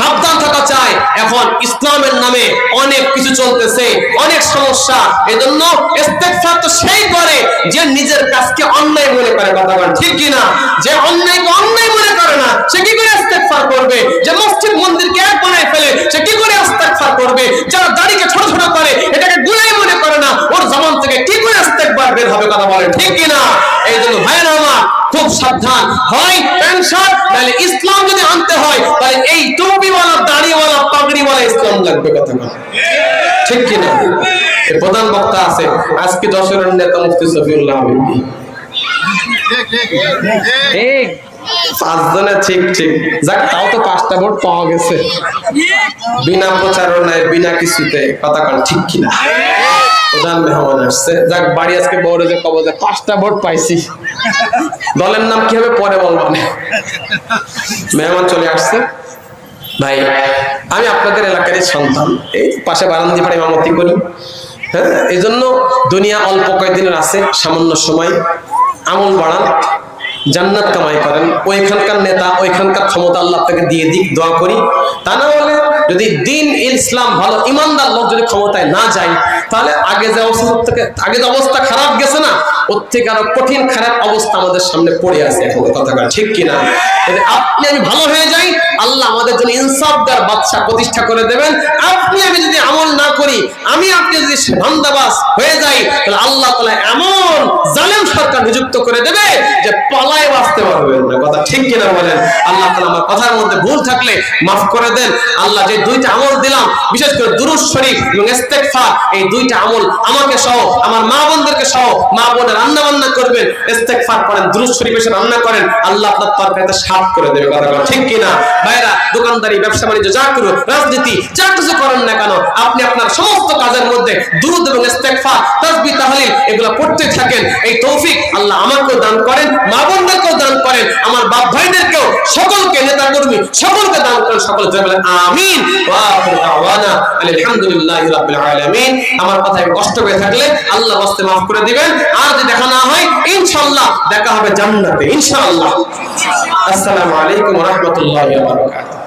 সাবধান থাকা চাই। এখন ইসলামের নামে অনেক কিছু চলতেছে, অনেক সমস্যা। এজন্য ইস্তেগফার তো সেই করে যে নিজের কাজকে অন্যায় মনে করে, কথা বলেন ঠিক কিনা? যে অন্যায়কে অন্যায় মনে করে না, সে কি করে ইস্তেগফার করবে? যে মসজিদ মন্দিরকে এক বানায় ফেলে, সে কি করে ইস্তেগফার করবে? যারা দাড়িকে ছোট ছোট করে, এটাকে গুনাহ মনে করে না, ওর জবান থেকে কি করে ইস্তেগফার বের হবে, কথা বলেন ঠিক কিনা? এই জন্য ভাইরা আমার খুব সাবধান। হয় প্যান্ট শার্ট, তাহলে ইসলাম যদি আনতে হয় তাহলে এই টুপিওয়ালা দাড়িওয়ালা পাগড়িওয়ালা ইসলাম লাগবে, কথা বলেন ঠিক কিনা? প্রধান বক্তা আছে আজকে যশোরের নেতা মুফতি শফিউল্লাহ হাবিবি, ঠিক পাঁচজনে ঠিক ঠিক যাক, তাও তো 5টা ভোট পাওয়া গেছে বিনা প্রচারণায়, বিনা কিছুতে, কথা বলেন ঠিক কিনা? প্রধান মেহমান আসছে, যাক বাড়ি আজকে বড় যে কব যে 5টা ভোট পাইছি, দলের নাম কি হবে পরে বলবেন। মেহমান চলে আসছে, ভাই আমি আপনাদের এলাকারই সন্তান, এই পাশে বারান্দি পাড়ে ইমামতি করি, হ্যাঁ, এই জন্য দুনিয়া অল্প কয়েকদিনের আছে, সামান্য সময় আমল বাড়ান, জান্নাত কামাই করেন। ওইখানকার নেতা, ওইখানকার ক্ষমতা আল্লাহ আপনাকে দিয়ে দিক, দোয়া করি। তা না হলে যদি দিন ইসলাম ভালো ইমানদার লোক যদি ক্ষমতায় না যায়, তাহলে আগে যে অবস্থা খারাপ গেছে না, ওর থেকে আরো কঠিন খারাপ অবস্থা আমাদের সামনে পড়ে আছে এখন, কথা ঠিক কিনা? আপনি আমি ভালো হয়ে যাই, আল্লাহ আমাদের জন্য ইনসাফদার বাদশা প্রতিষ্ঠা করে দেবেন। আপনি আমি যদি আমল না করি, আমি আপনি যদি ধান্দাবাজ হয়ে যাই, তাহলে আল্লাহ তাআলা এমন জালেম সরকার নিযুক্ত করে দেবে যে পালায় বাঁচতে পারবেন না, কথা ঠিক কিনা বলেন? আল্লাহ তাআলা আমার কথার মধ্যে ভুল থাকলে মাফ করে দেন। আল্লাহ যে 2টা আমল দিলাম, বিশেষ করে দুরূদ শরীফ এবং ইস্তেগফার, এই 2টা আমল আমাকে সহ আমার মা বোনদেরকে সহ, মা বোনের রান্না বান্না করবেন, ইস্তেগফার করেন, দুরূদ শরীফ এসে রান্না করেন, আল্লাহ আপনার তরকারিতে সাফ করে দেবে, কথা ঠিক কিনা? ভাইরা দোকানদারি, ব্যবসা বাণিজ্য যা করুন, রাজনীতি যা কিছু করেন না কেন, আপনি আপনার সমস্ত কাজের মধ্যে দুরূদ এবং ইস্তেগফার, তাসবিহ, তাহলিল এগুলো পড়তে থাকেন। এই তৌফিক আল্লাহ আমাকেও দান করেন, মা বোনদেরকেও দান করেন, আমার বাপ ভাইদেরকেও, সকলকে, নেতা কর্মী সকলকে দান করেন। সকলে বলেন আমিন। ওয়া আখিরু দাওয়ানা আলহামদুলিল্লাহি রাব্বিল আলামিন। আমার কথায় কষ্ট হয়ে থাকলে আল্লাহ ওয়াস্তে মাফ করে দিবেন। আর যদি দেখা না হয়, ইনশাআল্লাহ দেখা হবে জান্নাতে ইনশাআল্লাহ। আসসালামু আলাইকুম ওয়া রাহমাতুল্লাহি ওয়া বারাকাতুহু।